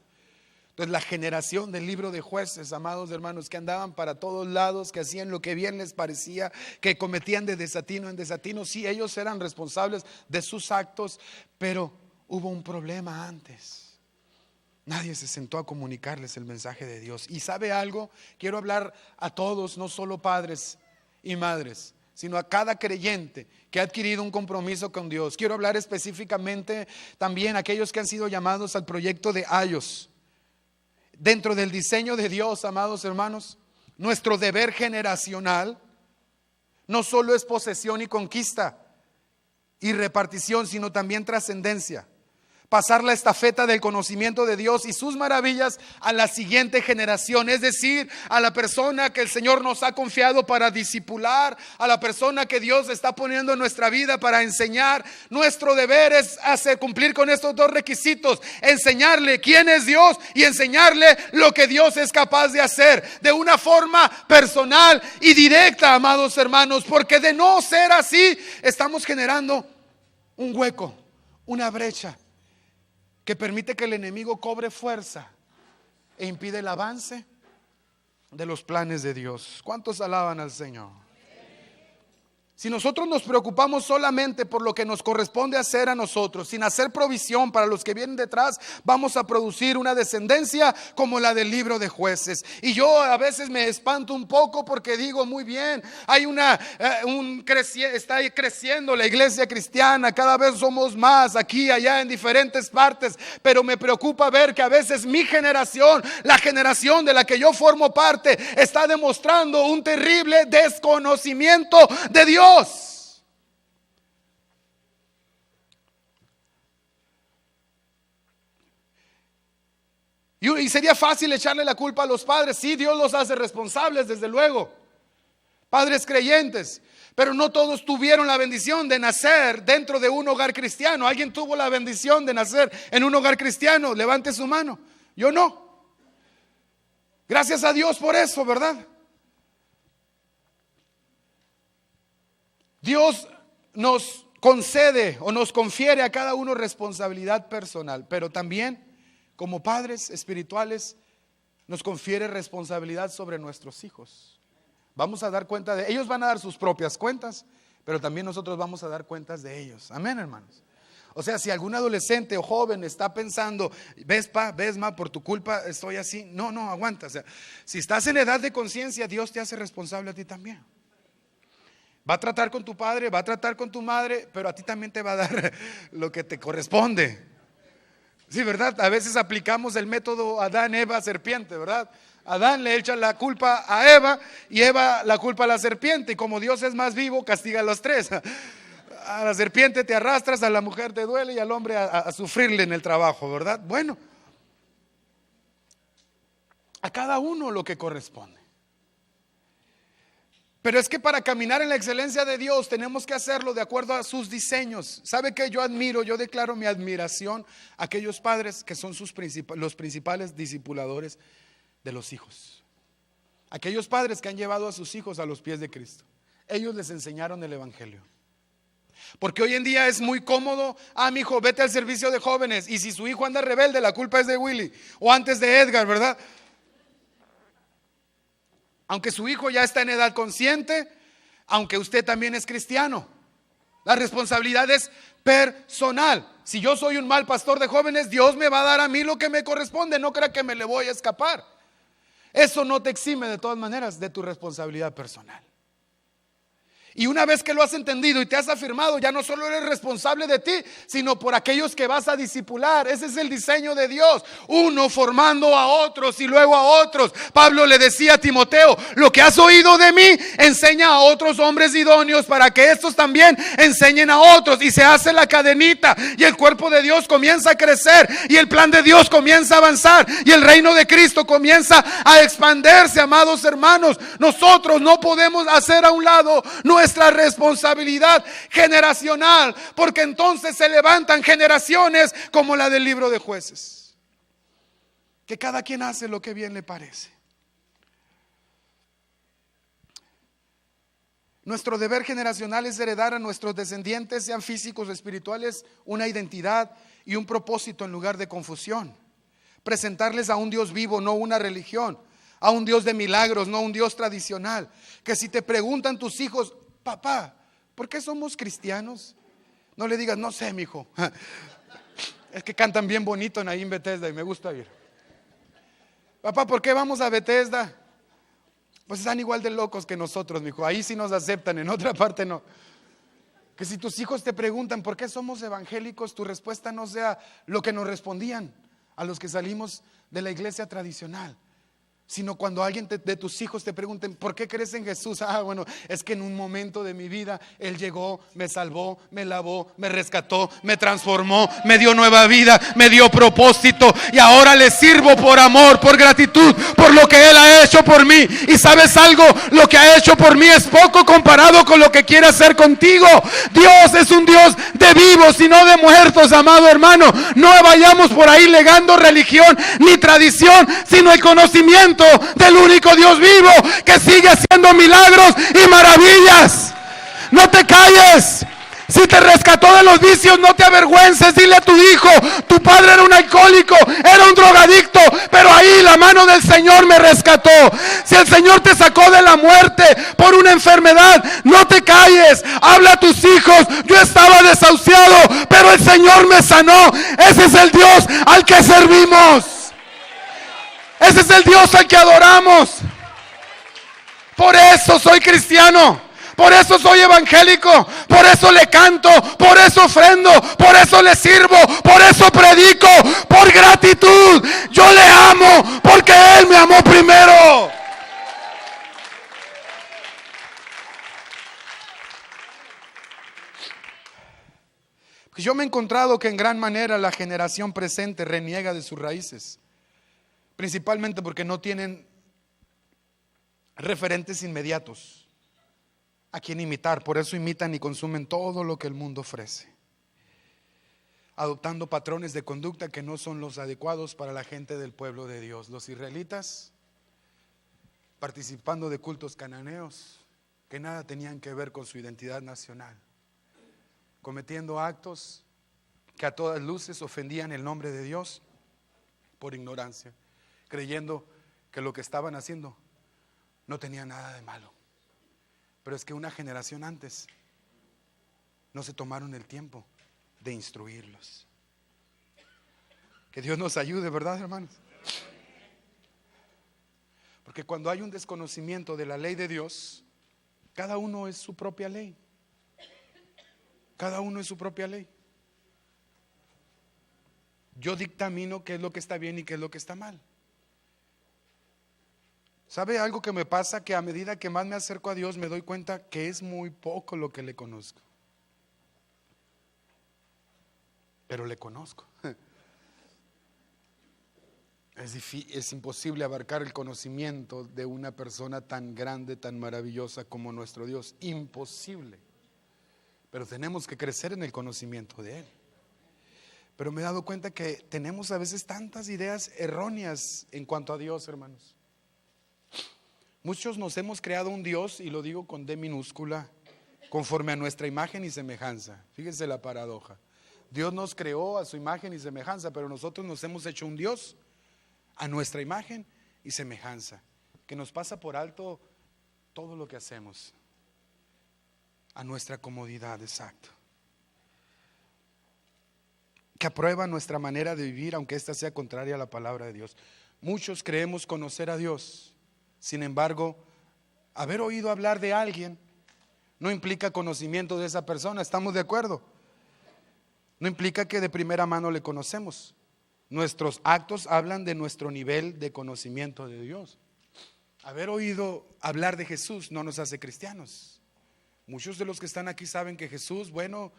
Entonces la generación del libro de Jueces, amados hermanos, que andaban para todos lados, que hacían lo que bien les parecía, que cometían de desatino en desatino, sí, ellos eran responsables de sus actos, pero hubo un problema antes. Nadie se sentó a comunicarles el mensaje de Dios. Y ¿sabe algo? Quiero hablar a todos, no solo padres y madres, sino a cada creyente que ha adquirido un compromiso con Dios. Quiero hablar específicamente también a aquellos que han sido llamados al proyecto de Ayos. Dentro del diseño de Dios, amados hermanos, nuestro deber generacional no solo es posesión y conquista y repartición, sino también trascendencia. Pasar la estafeta del conocimiento de Dios y sus maravillas a la siguiente generación, es decir, a la persona que el Señor nos ha confiado para discipular, a la persona que Dios está poniendo en nuestra vida para enseñar. Nuestro deber es hacer cumplir con estos dos requisitos: enseñarle quién es Dios y enseñarle lo que Dios es capaz de hacer de una forma personal y directa, amados hermanos, porque de no ser así estamos generando un hueco, una brecha que permite que el enemigo cobre fuerza e impide el avance de los planes de Dios. ¿Cuántos alaban al Señor? Si nosotros nos preocupamos solamente por lo que nos corresponde hacer a nosotros, sin hacer provisión para los que vienen detrás, vamos a producir una descendencia como la del libro de Jueces. Y yo a veces me espanto un poco porque digo, muy bien, hay está creciendo la iglesia cristiana, cada vez somos más aquí, allá, en diferentes partes, pero me preocupa ver que a veces mi generación, la generación de la que yo formo parte, está demostrando un terrible desconocimiento de Dios. Y sería fácil echarle la culpa a los padres. Sí, Dios los hace responsables, desde luego, padres creyentes, pero no todos tuvieron la bendición de nacer dentro de un hogar cristiano. ¿Alguien tuvo la bendición de nacer en un hogar cristiano? Levante su mano. Yo no. Gracias a Dios por eso, ¿verdad? Dios nos concede o nos confiere a cada uno responsabilidad personal, pero también como padres espirituales nos confiere responsabilidad sobre nuestros hijos. Vamos a dar cuenta de ellos, van a dar sus propias cuentas, pero también nosotros vamos a dar cuentas de ellos. Amén, hermanos. O sea, si algún adolescente o joven está pensando, ves pa, ves ma, por tu culpa estoy así. No, aguanta. O sea, si estás en edad de conciencia, Dios te hace responsable a ti también. Va a tratar con tu padre, va a tratar con tu madre, pero a ti también te va a dar lo que te corresponde. Sí, ¿verdad? A veces aplicamos el método Adán, Eva, serpiente, ¿verdad? Adán le echa la culpa a Eva y Eva la culpa a la serpiente. Y como Dios es más vivo, castiga a los tres. A la serpiente te arrastras, a la mujer te duele y al hombre a sufrirle en el trabajo, ¿verdad? Bueno, a cada uno lo que corresponde. Pero es que para caminar en la excelencia de Dios tenemos que hacerlo de acuerdo a sus diseños. ¿Sabe qué? Yo declaro mi admiración a aquellos padres que son los principales discipuladores de los hijos. Aquellos padres que han llevado a sus hijos a los pies de Cristo. Ellos les enseñaron el evangelio. Porque hoy en día es muy cómodo, mi hijo, vete al servicio de jóvenes, y si su hijo anda rebelde, la culpa es de Willy, o antes de Edgar, ¿verdad? Aunque su hijo ya está en edad consciente, aunque usted también es cristiano, la responsabilidad es personal. Si yo soy un mal pastor de jóvenes, Dios me va a dar a mí lo que me corresponde, no crea que me le voy a escapar. Eso no te exime de todas maneras de tu responsabilidad personal. Y una vez que lo has entendido y te has afirmado, ya no solo eres responsable de ti, sino por aquellos que vas a discipular. Ese es el diseño de Dios. Uno formando a otros y luego a otros. Pablo le decía a Timoteo, lo que has oído de mí, enseña a otros hombres idóneos para que estos también enseñen a otros. Y se hace la cadenita y el cuerpo de Dios comienza a crecer y el plan de Dios comienza a avanzar y el reino de Cristo comienza a expandirse, amados hermanos. Nosotros no podemos hacer a un lado nuestra responsabilidad generacional, porque entonces se levantan generaciones como la del libro de Jueces, que cada quien hace lo que bien le parece. Nuestro deber generacional es heredar a nuestros descendientes, sean físicos o espirituales, una identidad y un propósito en lugar de confusión. Presentarles a un Dios vivo, no una religión, a un Dios de milagros, no un Dios tradicional. Que si te preguntan tus hijos, papá, ¿por qué somos cristianos? No le digas, no sé, mijo. Es que cantan bien bonito ahí en Bethesda y me gusta ir. Papá, ¿por qué vamos a Bethesda? Pues están igual de locos que nosotros, mijo. Ahí sí nos aceptan, en otra parte no. Que si tus hijos te preguntan ¿por qué somos evangélicos? Tu respuesta no sea lo que nos respondían a los que salimos de la iglesia tradicional, sino cuando alguien de tus hijos te pregunten ¿por qué crees en Jesús? Bueno, es que en un momento de mi vida Él llegó, me salvó, me lavó, me rescató, me transformó, me dio nueva vida, me dio propósito y ahora le sirvo por amor, por gratitud, por lo que Él ha hecho por mí. Y ¿sabes algo? Lo que ha hecho por mí es poco comparado con lo que quiere hacer contigo. Dios es un Dios de vivos y no de muertos, amado hermano. No vayamos por ahí legando religión ni tradición, sino el conocimiento del único Dios vivo que sigue haciendo milagros y maravillas. No te calles. Si te rescató de los vicios, no te avergüences. Dile a tu hijo, tu padre era un alcohólico, era un drogadicto, pero ahí la mano del Señor me rescató. Si el Señor te sacó de la muerte por una enfermedad, no te calles. Habla a tus hijos, yo estaba desahuciado, pero el Señor me sanó. Ese es el Dios al que servimos. Ese es el Dios al que adoramos. Por eso soy cristiano, por eso soy evangélico, por eso le canto, por eso ofrendo, por eso le sirvo, por eso predico, por gratitud. Yo le amo porque Él me amó primero. Yo me he encontrado que en gran manera la generación presente reniega de sus raíces. Principalmente porque no tienen referentes inmediatos a quien imitar. Por eso imitan y consumen todo lo que el mundo ofrece, adoptando patrones de conducta que no son los adecuados para la gente del pueblo de Dios. Los israelitas participando de cultos cananeos que nada tenían que ver con su identidad nacional, cometiendo actos que a todas luces ofendían el nombre de Dios por ignorancia, creyendo que lo que estaban haciendo no tenía nada de malo. Pero es que una generación antes no se tomaron el tiempo de instruirlos. Que Dios nos ayude, ¿verdad, hermanos? Porque cuando hay un desconocimiento de la ley de Dios, cada uno es su propia ley. Cada uno es su propia ley. Yo dictamino qué es lo que está bien y qué es lo que está mal. ¿Sabe algo que me pasa? Que a medida que más me acerco a Dios me doy cuenta que es muy poco lo que le conozco. Pero le conozco. Es imposible abarcar el conocimiento de una persona tan grande, tan maravillosa como nuestro Dios. Imposible. Pero tenemos que crecer en el conocimiento de Él. Pero me he dado cuenta que tenemos a veces tantas ideas erróneas en cuanto a Dios, hermanos. Muchos nos hemos creado un Dios, y lo digo con D minúscula, conforme a nuestra imagen y semejanza. Fíjense la paradoja. Dios nos creó a su imagen y semejanza, pero nosotros nos hemos hecho un Dios a nuestra imagen y semejanza, que nos pasa por alto todo lo que hacemos, a nuestra comodidad, exacto, que aprueba nuestra manera de vivir, aunque ésta sea contraria a la palabra de Dios. Muchos creemos conocer a Dios, sin embargo, haber oído hablar de alguien no implica conocimiento de esa persona. ¿Estamos de acuerdo? No implica que de primera mano le conocemos. Nuestros actos hablan de nuestro nivel de conocimiento de Dios. Haber oído hablar de Jesús no nos hace cristianos. Muchos de los que están aquí saben que Jesús, bueno,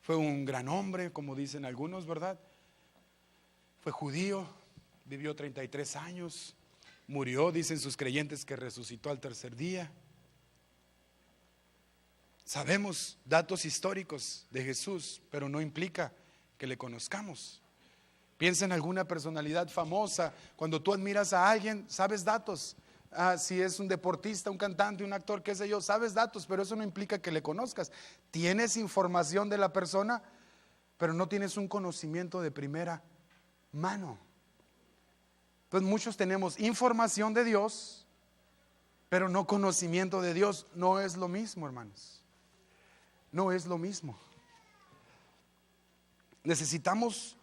fue un gran hombre, como dicen algunos, ¿verdad? Fue judío, vivió 33 años, murió, dicen sus creyentes que resucitó al tercer día. Sabemos datos históricos de Jesús, pero no implica que le conozcamos. Piensa en alguna personalidad famosa. Cuando tú admiras a alguien, sabes datos. Si es un deportista, un cantante, un actor, qué sé yo, sabes datos, pero eso no implica que le conozcas. Tienes información de la persona, pero no tienes un conocimiento de primera mano. Entonces muchos tenemos información de Dios, pero no conocimiento de Dios. No es lo mismo, hermanos. No es lo mismo. Necesitamos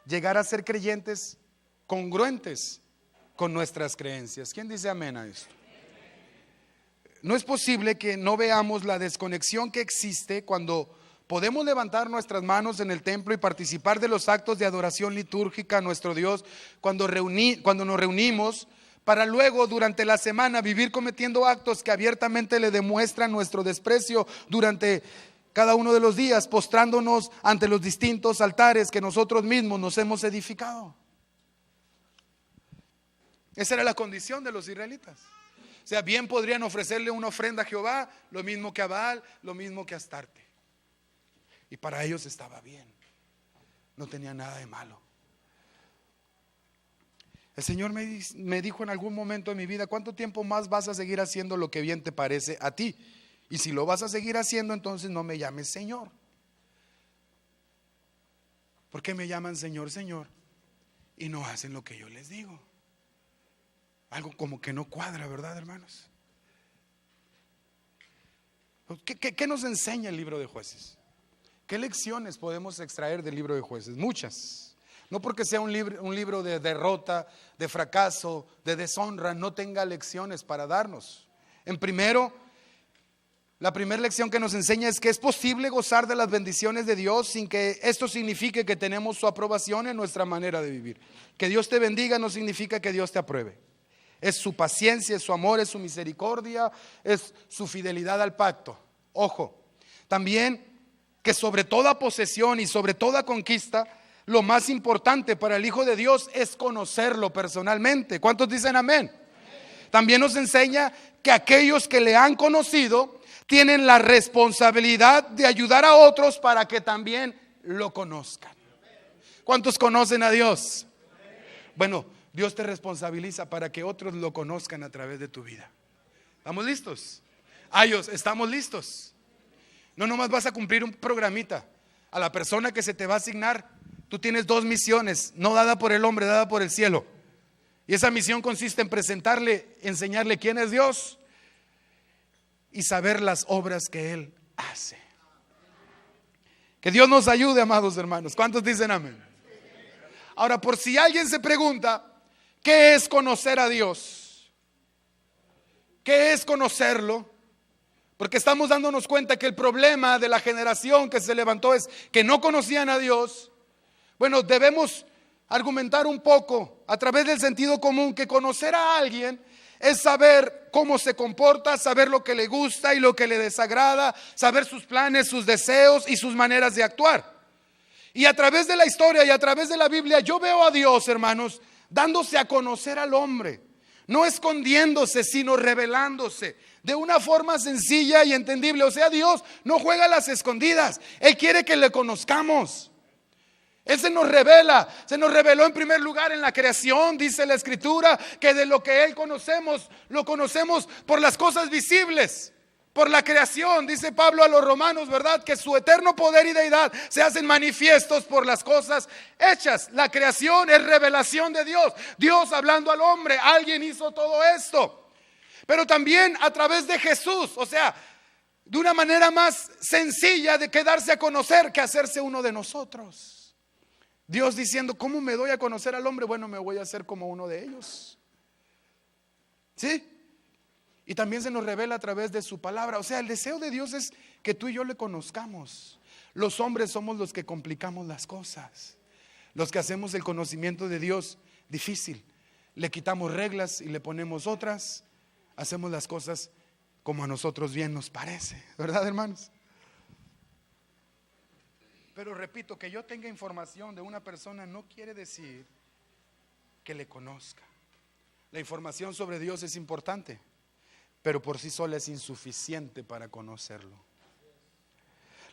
llegar a ser creyentes congruentes con nuestras creencias. ¿Quién dice amén a esto? No es posible que no veamos la desconexión que existe cuando podemos levantar nuestras manos en el templo y participar de los actos de adoración litúrgica a nuestro Dios, cuando nos reunimos para luego durante la semana vivir cometiendo actos que abiertamente le demuestran nuestro desprecio durante cada uno de los días, postrándonos ante los distintos altares que nosotros mismos nos hemos edificado. Esa era la condición de los israelitas. O sea, bien podrían ofrecerle una ofrenda a Jehová, lo mismo que a Baal, lo mismo que a Astarte. Y para ellos estaba bien, no tenía nada de malo. El Señor me dijo en algún momento de mi vida: ¿cuánto tiempo más vas a seguir haciendo lo que bien te parece a ti? Y si lo vas a seguir haciendo, entonces no me llames Señor. ¿Por qué me llaman Señor, Señor? Y no hacen lo que yo les digo. Algo como que no cuadra, ¿verdad, hermanos? ¿Qué nos enseña el libro de Jueces? ¿Qué lecciones podemos extraer del libro de Jueces? Muchas. No porque sea un libro de derrota, de fracaso, de deshonra, no tenga lecciones para darnos. La primera lección que nos enseña es que es posible gozar de las bendiciones de Dios sin que esto signifique que tenemos su aprobación en nuestra manera de vivir. Que Dios te bendiga no significa que Dios te apruebe. Es su paciencia, es su amor, es su misericordia, es su fidelidad al pacto. Ojo, también que sobre toda posesión y sobre toda conquista, lo más importante para el Hijo de Dios es conocerlo personalmente. ¿Cuántos dicen amén? También nos enseña que aquellos que le han conocido tienen la responsabilidad de ayudar a otros para que también lo conozcan. ¿Cuántos conocen a Dios? Bueno, Dios te responsabiliza para que otros lo conozcan a través de tu vida. ¿Estamos listos? Ayos, ¿estamos listos? No nomás vas a cumplir un programita. A la persona que se te va a asignar, tú tienes 2 misiones, no dada por el hombre, dada por el cielo. Y esa misión consiste en presentarle, enseñarle quién es Dios y saber las obras que Él hace. Que Dios nos ayude, amados hermanos. ¿Cuántos dicen amén? Ahora, por si alguien se pregunta, ¿qué es conocer a Dios? ¿Qué es conocerlo? Porque estamos dándonos cuenta que el problema de la generación que se levantó es que no conocían a Dios. Bueno, debemos argumentar un poco a través del sentido común que conocer a alguien es saber cómo se comporta, saber lo que le gusta y lo que le desagrada, saber sus planes, sus deseos y sus maneras de actuar. Y a través de la historia y a través de la Biblia yo veo a Dios, hermanos, dándose a conocer al hombre, no escondiéndose, sino revelándose de una forma sencilla y entendible. O sea, Dios no juega a las escondidas, Él quiere que le conozcamos. Él se nos reveló en primer lugar en la creación. Dice la Escritura que de lo que Él conocemos, lo conocemos por las cosas visibles, por la creación. Dice Pablo a los romanos, ¿verdad? Que su eterno poder y deidad se hacen manifiestos por las cosas hechas. La creación es revelación de Dios. Dios hablando al hombre, alguien hizo todo esto. Pero también a través de Jesús, o sea, de una manera más sencilla de quedarse a conocer que hacerse uno de nosotros. Dios diciendo, ¿cómo me doy a conocer al hombre? Bueno, me voy a hacer como uno de ellos. ¿Sí? Y también se nos revela a través de su palabra. O sea, el deseo de Dios es que tú y yo le conozcamos. Los hombres somos los que complicamos las cosas, los que hacemos el conocimiento de Dios difícil. Le quitamos reglas y le ponemos otras. Hacemos las cosas como a nosotros bien nos parece, ¿verdad, hermanos? Pero repito, que yo tenga información de una persona no quiere decir que le conozca. La información sobre Dios es importante, pero por sí sola es insuficiente para conocerlo.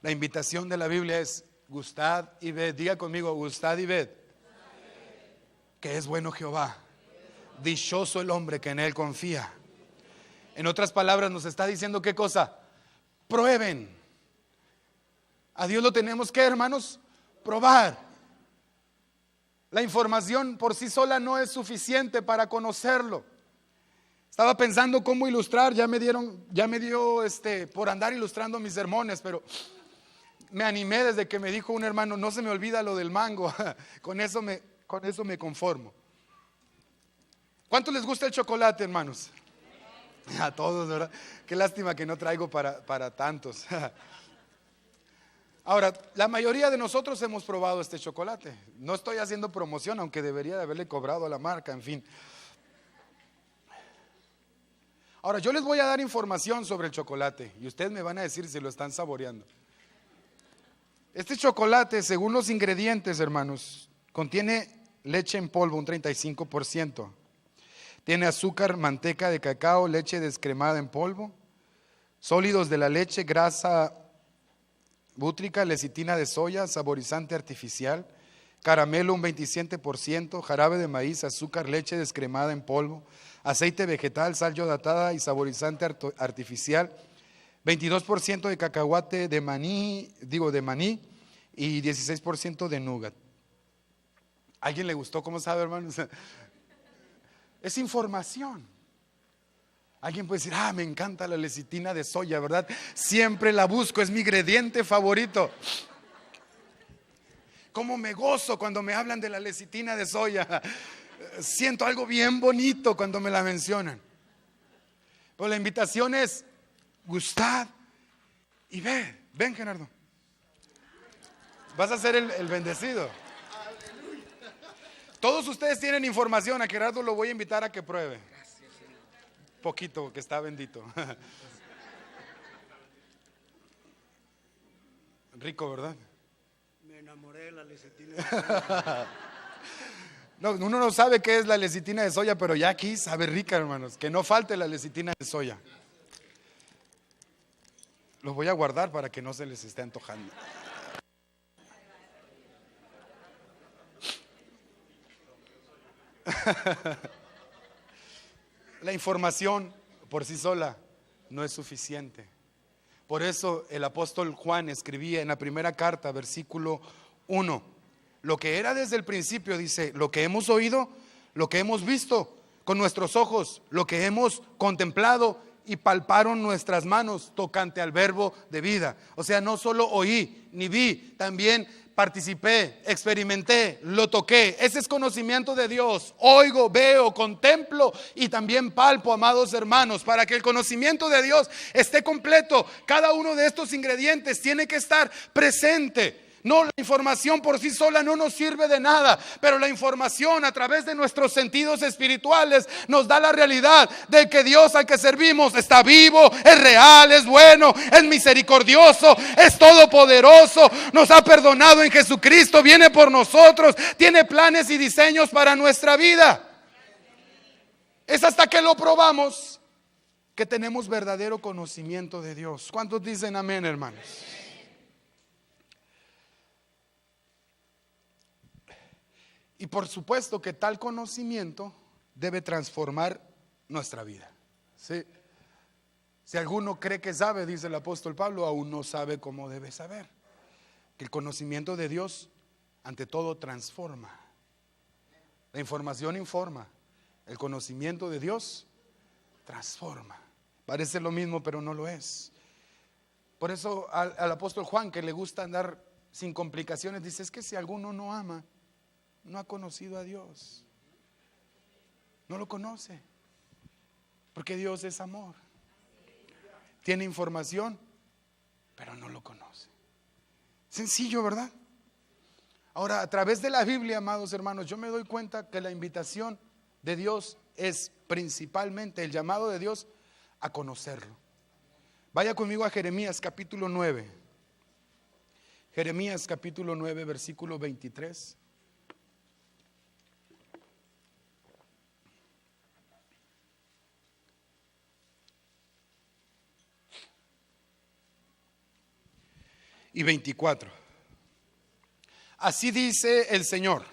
La invitación de la Biblia es gustad y ved. Diga conmigo, gustad y ved que es bueno Jehová. Dichoso el hombre que en Él confía. En otras palabras nos está diciendo ¿qué cosa? Prueben. A Dios lo tenemos que, hermanos, probar. La información por sí sola no es suficiente para conocerlo. Estaba pensando cómo ilustrar, ya me dio por andar ilustrando mis sermones, pero me animé desde que me dijo un hermano, no se me olvida lo del mango, con eso me conformo. ¿Cuánto les gusta el chocolate, hermanos? A todos, ¿verdad? Qué lástima que no traigo para tantos. Ahora, la mayoría de nosotros hemos probado este chocolate. No estoy haciendo promoción, aunque debería de haberle cobrado a la marca, en fin. Ahora, yo les voy a dar información sobre el chocolate y ustedes me van a decir si lo están saboreando. Este chocolate, según los ingredientes, hermanos, contiene leche en polvo, un 35%. Tiene azúcar, manteca de cacao, leche descremada en polvo, sólidos de la leche, grasa bútrica, lecitina de soya, saborizante artificial, caramelo un 27%, jarabe de maíz, azúcar, leche descremada en polvo, aceite vegetal, sal yodatada y saborizante artificial, 22% de cacahuate de maní y 16% de nougat. ¿A alguien le gustó? ¿Cómo sabe, hermanos? Es información. Alguien puede decir, me encanta la lecitina de soya, ¿verdad? Siempre la busco, es mi ingrediente favorito. Cómo me gozo cuando me hablan de la lecitina de soya. Siento algo bien bonito cuando me la mencionan. Pero la invitación es, gustad y ved. Ven, Gerardo. Vas a ser el bendecido. Todos ustedes tienen información, a Gerardo lo voy a invitar a que pruebe. Poquito, que está bendito. Rico, ¿verdad? Me enamoré de la lecitina. No, uno no sabe qué es la lecitina de soya, pero ya aquí sabe rica, hermanos. Que no falte la lecitina de soya. Los voy a guardar para que no se les esté antojando. La información por sí sola no es suficiente. Por eso el apóstol Juan escribía en la primera carta, versículo 1, lo que era desde el principio, dice, lo que hemos oído, lo que hemos visto con nuestros ojos, lo que hemos contemplado y palparon nuestras manos tocante al verbo de vida. O sea, no solo oí ni vi, también participé, experimenté, lo toqué. Ese es conocimiento de Dios. Oigo, veo, contemplo y también palpo, amados hermanos. Para que el conocimiento de Dios esté completo, cada uno de estos ingredientes tiene que estar presente. No, la información por sí sola no nos sirve de nada, pero la información a través de nuestros sentidos espirituales nos da la realidad de que Dios al que servimos está vivo, es real, es bueno, es misericordioso, es todopoderoso, nos ha perdonado en Jesucristo, viene por nosotros, tiene planes y diseños para nuestra vida. Es hasta que lo probamos que tenemos verdadero conocimiento de Dios. ¿Cuántos dicen amén, hermanos? Y por supuesto que tal conocimiento debe transformar nuestra vida. ¿Sí? Si alguno cree que sabe, dice el apóstol Pablo, aún no sabe cómo debe saber. Que el conocimiento de Dios, ante todo, transforma. La información informa. El conocimiento de Dios transforma. Parece lo mismo, pero no lo es. Por eso al apóstol Juan, que le gusta andar sin complicaciones, dice: es que si alguno no ama, no ha conocido a Dios. No lo conoce. Porque Dios es amor. Tiene información, pero no lo conoce. Sencillo, ¿verdad? Ahora, a través de la Biblia, amados hermanos, yo me doy cuenta que la invitación de Dios es principalmente el llamado de Dios a conocerlo. Vaya conmigo a Jeremías capítulo 9. Jeremías capítulo 9, versículo 23. Y 24. Así dice el Señor: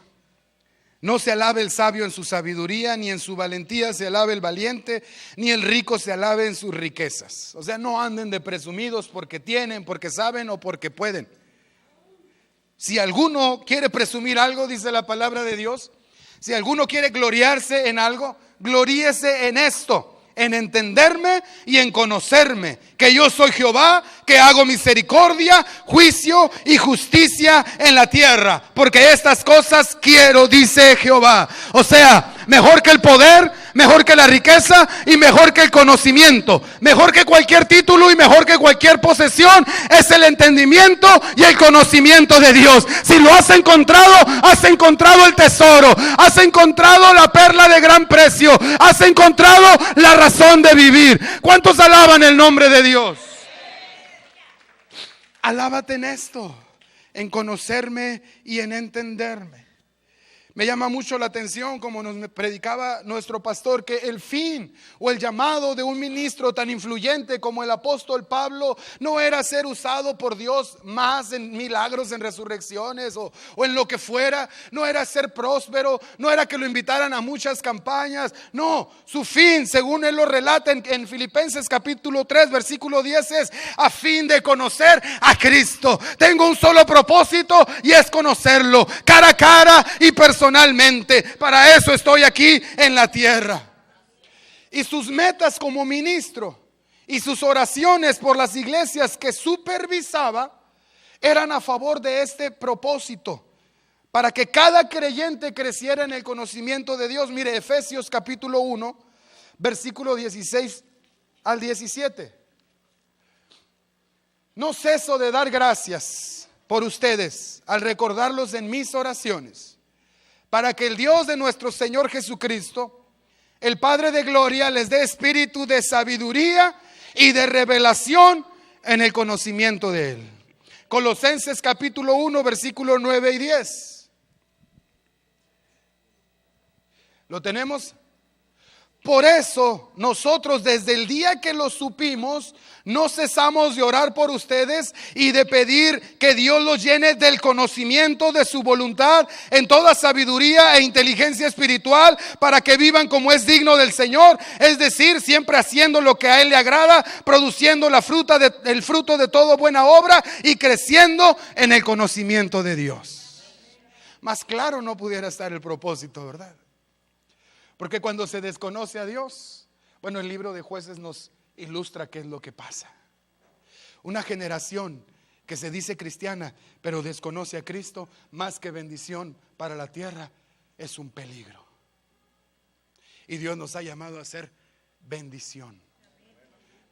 no se alabe el sabio en su sabiduría, ni en su valentía se alabe el valiente, ni el rico se alabe en sus riquezas. O sea, no anden de presumidos porque tienen, porque saben o porque pueden. Si alguno quiere presumir algo, dice la palabra de Dios, si alguno quiere gloriarse en algo, gloríese en esto: en entenderme y en conocerme, que yo soy Jehová, que hago misericordia, juicio y justicia en la tierra, porque estas cosas quiero, dice Jehová. O sea, mejor que el poder, mejor que la riqueza y mejor que el conocimiento, mejor que cualquier título y mejor que cualquier posesión, es el entendimiento y el conocimiento de Dios. Si lo has encontrado el tesoro, has encontrado la perla de gran precio, has encontrado la razón de vivir. ¿Cuántos alaban el nombre de Dios? Alábate en esto, en conocerme y en entenderme. Me llama mucho la atención, como nos predicaba nuestro pastor, que el fin o el llamado de un ministro tan influyente como el apóstol Pablo no era ser usado por Dios más en milagros, en resurrecciones o en lo que fuera. No era ser próspero, no era que lo invitaran a muchas campañas. No, su fin, según él lo relata en Filipenses capítulo 3 versículo 10, es a fin de conocer a Cristo. Tengo un solo propósito y es conocerlo cara a cara y personalmente. Para eso estoy aquí en la tierra. Y sus metas como ministro y sus oraciones por las iglesias que supervisaba eran a favor de este propósito, para que cada creyente creciera en el conocimiento de Dios. Mire, Efesios capítulo 1 versículo 16 al 17. No ceso de dar gracias por ustedes al recordarlos en mis oraciones, para que el Dios de nuestro Señor Jesucristo, el Padre de gloria, les dé espíritu de sabiduría y de revelación en el conocimiento de Él. Colosenses capítulo 1 versículos 9 y 10. ¿Lo tenemos? Por eso nosotros, desde el día que lo supimos, no cesamos de orar por ustedes y de pedir que Dios los llene del conocimiento de su voluntad en toda sabiduría e inteligencia espiritual, para que vivan como es digno del Señor, es decir, siempre haciendo lo que a Él le agrada, produciendo el fruto de toda buena obra y creciendo en el conocimiento de Dios. Más claro no pudiera estar el propósito, ¿verdad? Porque cuando se desconoce a Dios, bueno, el libro de Jueces nos ilustra qué es lo que pasa. Una generación que se dice cristiana, pero desconoce a Cristo, más que bendición para la tierra, es un peligro. Y Dios nos ha llamado a ser bendición.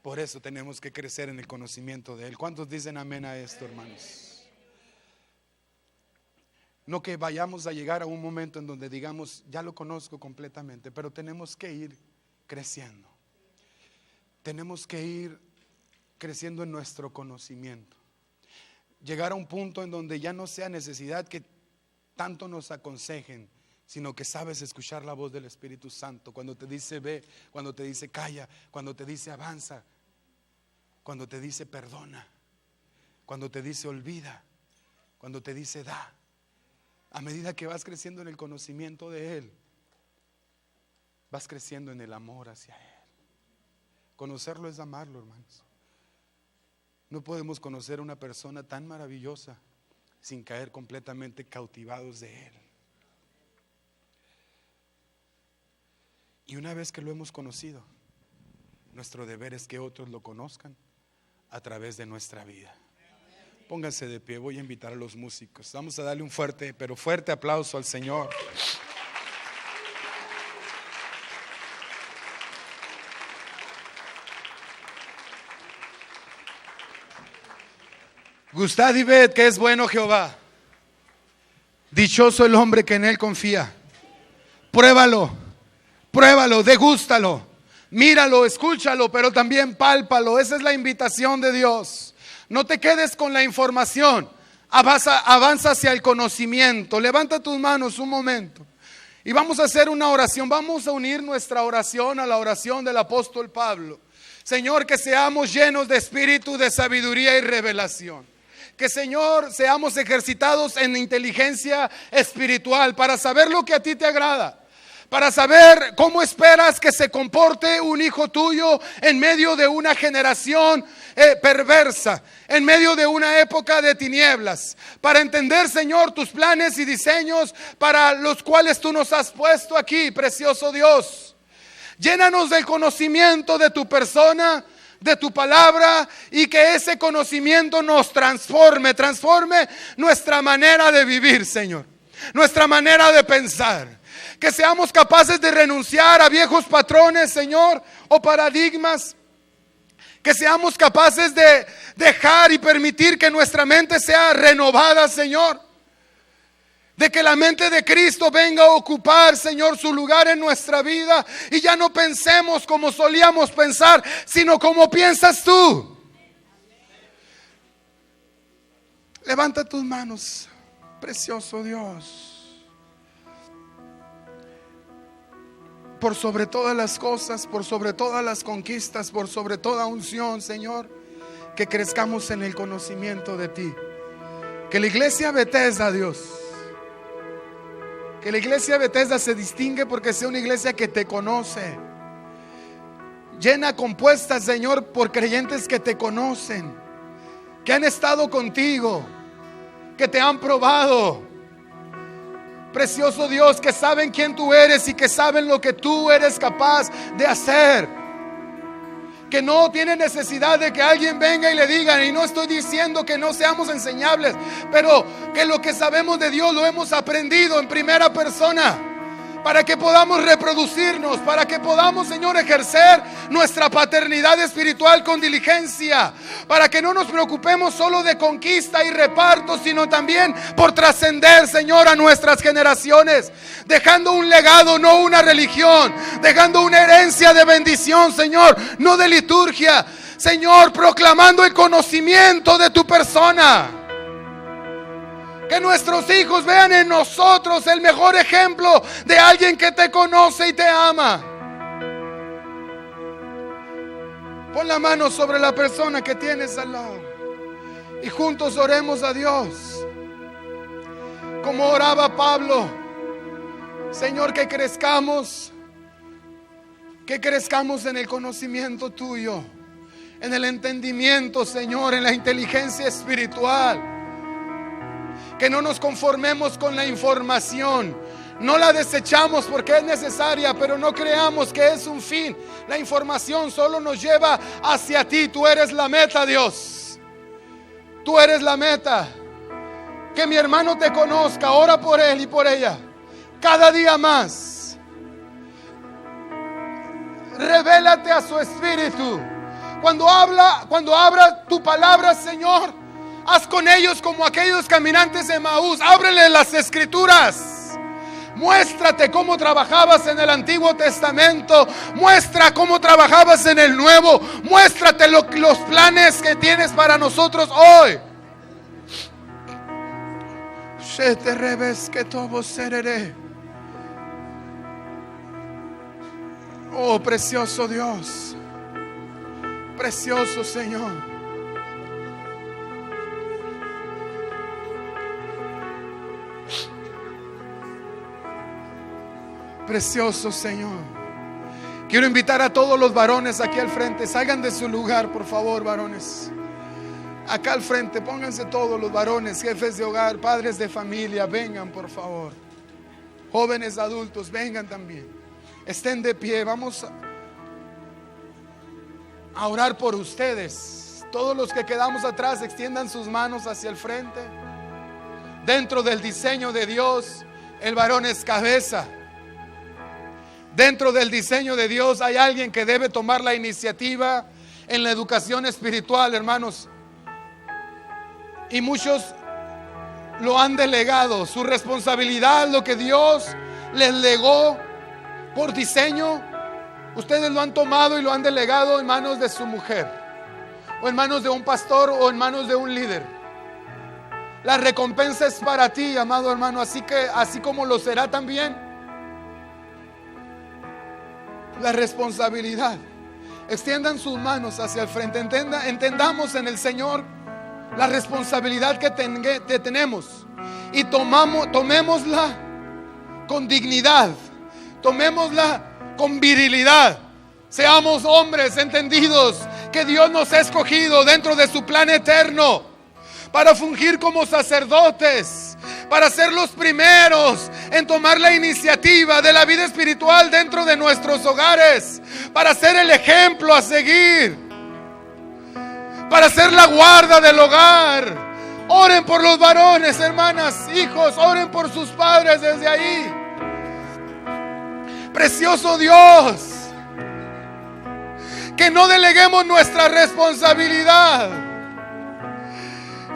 Por eso tenemos que crecer en el conocimiento de Él. ¿Cuántos dicen amén a esto, hermanos? No que vayamos a llegar a un momento en donde digamos, ya lo conozco completamente, pero tenemos que ir creciendo. Tenemos que ir creciendo en nuestro conocimiento. Llegar a un punto en donde ya no sea necesidad que tanto nos aconsejen, sino que sabes escuchar la voz del Espíritu Santo cuando te dice ve, cuando te dice calla, cuando te dice avanza, cuando te dice perdona, cuando te dice olvida, cuando te dice da. A medida que vas creciendo en el conocimiento de Él, vas creciendo en el amor hacia Él. Conocerlo es amarlo, hermanos. No podemos conocer a una persona tan maravillosa sin caer completamente cautivados de Él. Y una vez que lo hemos conocido, nuestro deber es que otros lo conozcan a través de nuestra vida. Pónganse de pie, voy a invitar a los músicos. Vamos a darle un fuerte, pero fuerte aplauso al Señor. Gustad y ved que es bueno Jehová. Dichoso el hombre que en Él confía. Pruébalo, pruébalo, degústalo, míralo, escúchalo, pero también pálpalo. Esa es la invitación de Dios. No te quedes con la información, avanza hacia el conocimiento. Levanta tus manos un momento y vamos a hacer una oración. Vamos a unir nuestra oración a la oración del apóstol Pablo. Señor, que seamos llenos de espíritu, de sabiduría y revelación. Que, Señor, seamos ejercitados en inteligencia espiritual para saber lo que a ti te agrada, para saber cómo esperas que se comporte un hijo tuyo en medio de una generación perversa, en medio de una época de tinieblas, para entender, Señor, tus planes y diseños para los cuales tú nos has puesto aquí, precioso Dios. Llénanos del conocimiento de tu persona, de tu palabra, y que ese conocimiento nos transforme nuestra manera de vivir, Señor, nuestra manera de pensar. Que seamos capaces de renunciar a viejos patrones, Señor, o paradigmas. Que seamos capaces de dejar y permitir que nuestra mente sea renovada, Señor. De que la mente de Cristo venga a ocupar, Señor, su lugar en nuestra vida. Y ya no pensemos como solíamos pensar, sino como piensas tú. Levanta tus manos, precioso Dios. Por sobre todas las cosas, por sobre todas las conquistas, por sobre toda unción, Señor, que crezcamos en el conocimiento de ti. Que la iglesia Bethesda, Dios, que la iglesia Bethesda se distingue porque sea una iglesia que te conoce, llena, compuesta, Señor, por creyentes que te conocen, que han estado contigo, que te han probado. Precioso Dios, que saben quién tú eres y que saben lo que tú eres capaz de hacer. Que no tiene necesidad de que alguien venga y le diga. Y no estoy diciendo que no seamos enseñables, pero que lo que sabemos de Dios lo hemos aprendido en primera persona, para que podamos reproducirnos, para que podamos, Señor, ejercer nuestra paternidad espiritual con diligencia, para que no nos preocupemos solo de conquista y reparto, sino también por trascender, Señor, a nuestras generaciones, dejando un legado, no una religión, dejando una herencia de bendición, Señor, no de liturgia, Señor, proclamando el conocimiento de tu persona. Que nuestros hijos vean en nosotros el mejor ejemplo de alguien que te conoce y te ama. Pon la mano sobre la persona que tienes al lado y juntos oremos a Dios como oraba Pablo. Señor, que crezcamos en el conocimiento tuyo, en el entendimiento, Señor, en la inteligencia espiritual. Que no nos conformemos con la información, No la desechamos porque es necesaria, pero no creamos que es un fin. La información solo nos lleva hacia ti. Tú eres la meta, Dios. Tú eres la meta. Que mi hermano te conozca. Ora por él y por ella. Cada día más. Revélate a su espíritu. Cuando abra tu palabra, Señor, haz con ellos como aquellos caminantes de Emaús. Ábrele las escrituras. Muéstrate cómo trabajabas en el Antiguo Testamento. Muestra cómo trabajabas en el Nuevo. Muéstrate los planes que tienes para nosotros hoy. Oh, precioso Dios. Precioso Señor. Precioso Señor. Quiero invitar a todos los varones aquí al frente. Salgan de su lugar, por favor, varones. Acá al frente, pónganse todos los varones, jefes de hogar, padres de familia. Vengan, por favor. Jóvenes adultos, vengan también. Estén de pie. Vamos a orar por ustedes. Todos los que quedamos atrás, extiendan sus manos hacia el frente. Dentro del diseño de Dios, el varón es cabeza. Dentro del diseño de Dios hay alguien que debe tomar la iniciativa en la educación espiritual, hermanos. Y muchos lo han delegado. Su responsabilidad, lo que Dios les legó por diseño, ustedes lo han tomado y lo han delegado en manos de su mujer, o en manos de un pastor, o en manos de un líder. La recompensa es para ti, amado hermano, así como lo será también la responsabilidad. Extiendan sus manos hacia el frente. Entendamos en el Señor la responsabilidad que tenemos, y tomémosla con dignidad, tomémosla con virilidad. Seamos hombres entendidos que Dios nos ha escogido dentro de su plan eterno para fungir como sacerdotes, para ser los primeros en tomar la iniciativa de la vida espiritual dentro de nuestros hogares, para ser el ejemplo a seguir, para ser la guarda del hogar. Oren por los varones, hermanas, hijos, oren por sus padres desde ahí. Precioso Dios, que no deleguemos nuestra responsabilidad.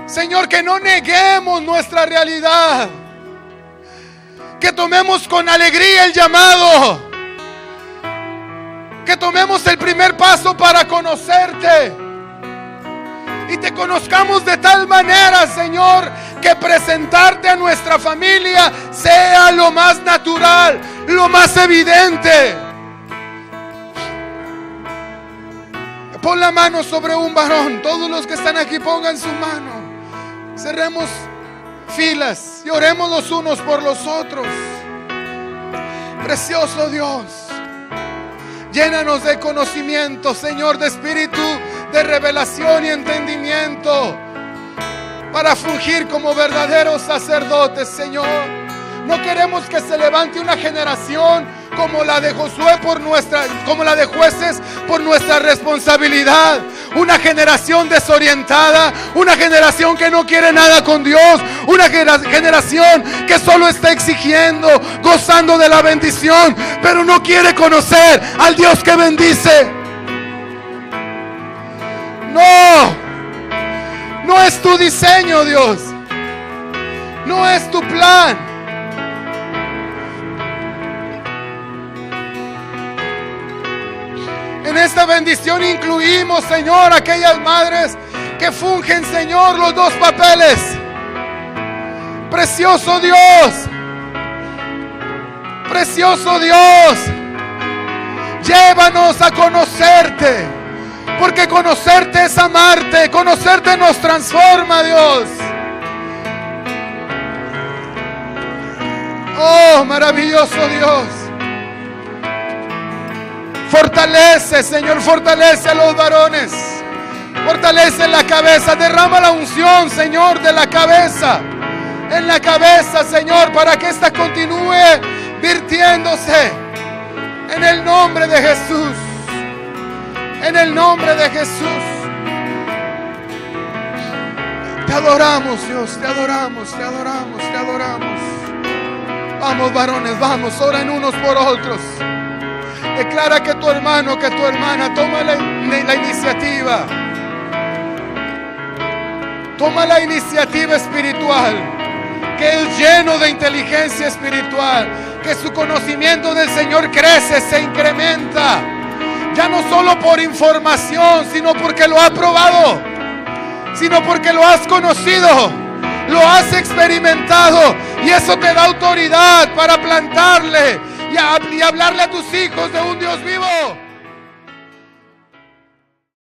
Señor, que no neguemos nuestra realidad, que tomemos con alegría el llamado, que tomemos el primer paso para conocerte y te conozcamos de tal manera, Señor, que presentarte a nuestra familia sea lo más natural, lo más evidente. Pon la mano sobre un varón. Todos los que están aquí pongan su mano. Cerremos filas y oremos los unos por los otros. Precioso Dios, llénanos de conocimiento, Señor, de espíritu, de revelación y entendimiento, para fungir como verdaderos sacerdotes, Señor. No queremos que se levante una generación como la de Josué como la de jueces por nuestra responsabilidad. Una generación desorientada, una generación que no quiere nada con Dios, una generación que solo está exigiendo, gozando de la bendición, pero no quiere conocer al Dios que bendice. No es tu diseño, Dios. No es tu plan. En esta bendición incluimos, Señor, aquellas madres que fungen, Señor, los dos papeles. Precioso Dios, precioso Dios, llévanos a conocerte, porque conocerte es amarte, conocerte nos transforma, Dios. Oh, maravilloso Dios. Fortalece, Señor, fortalece a los varones. Fortalece en la cabeza. Derrama la unción, Señor, de la cabeza. En la cabeza, Señor, para que ésta continúe virtiéndose en el nombre de Jesús. En el nombre de Jesús. Te adoramos, Dios, te adoramos, te adoramos, te adoramos. Vamos, varones, vamos, oren unos por otros. Declara que tu hermano, que tu hermana toma la iniciativa. Toma la iniciativa espiritual. Que es lleno de inteligencia espiritual. Que su conocimiento del Señor crece, se incrementa. Ya no solo por información, sino porque lo ha probado, sino porque lo has conocido, lo has experimentado, y eso te da autoridad para plantarle y hablarle a tus hijos de un Dios vivo.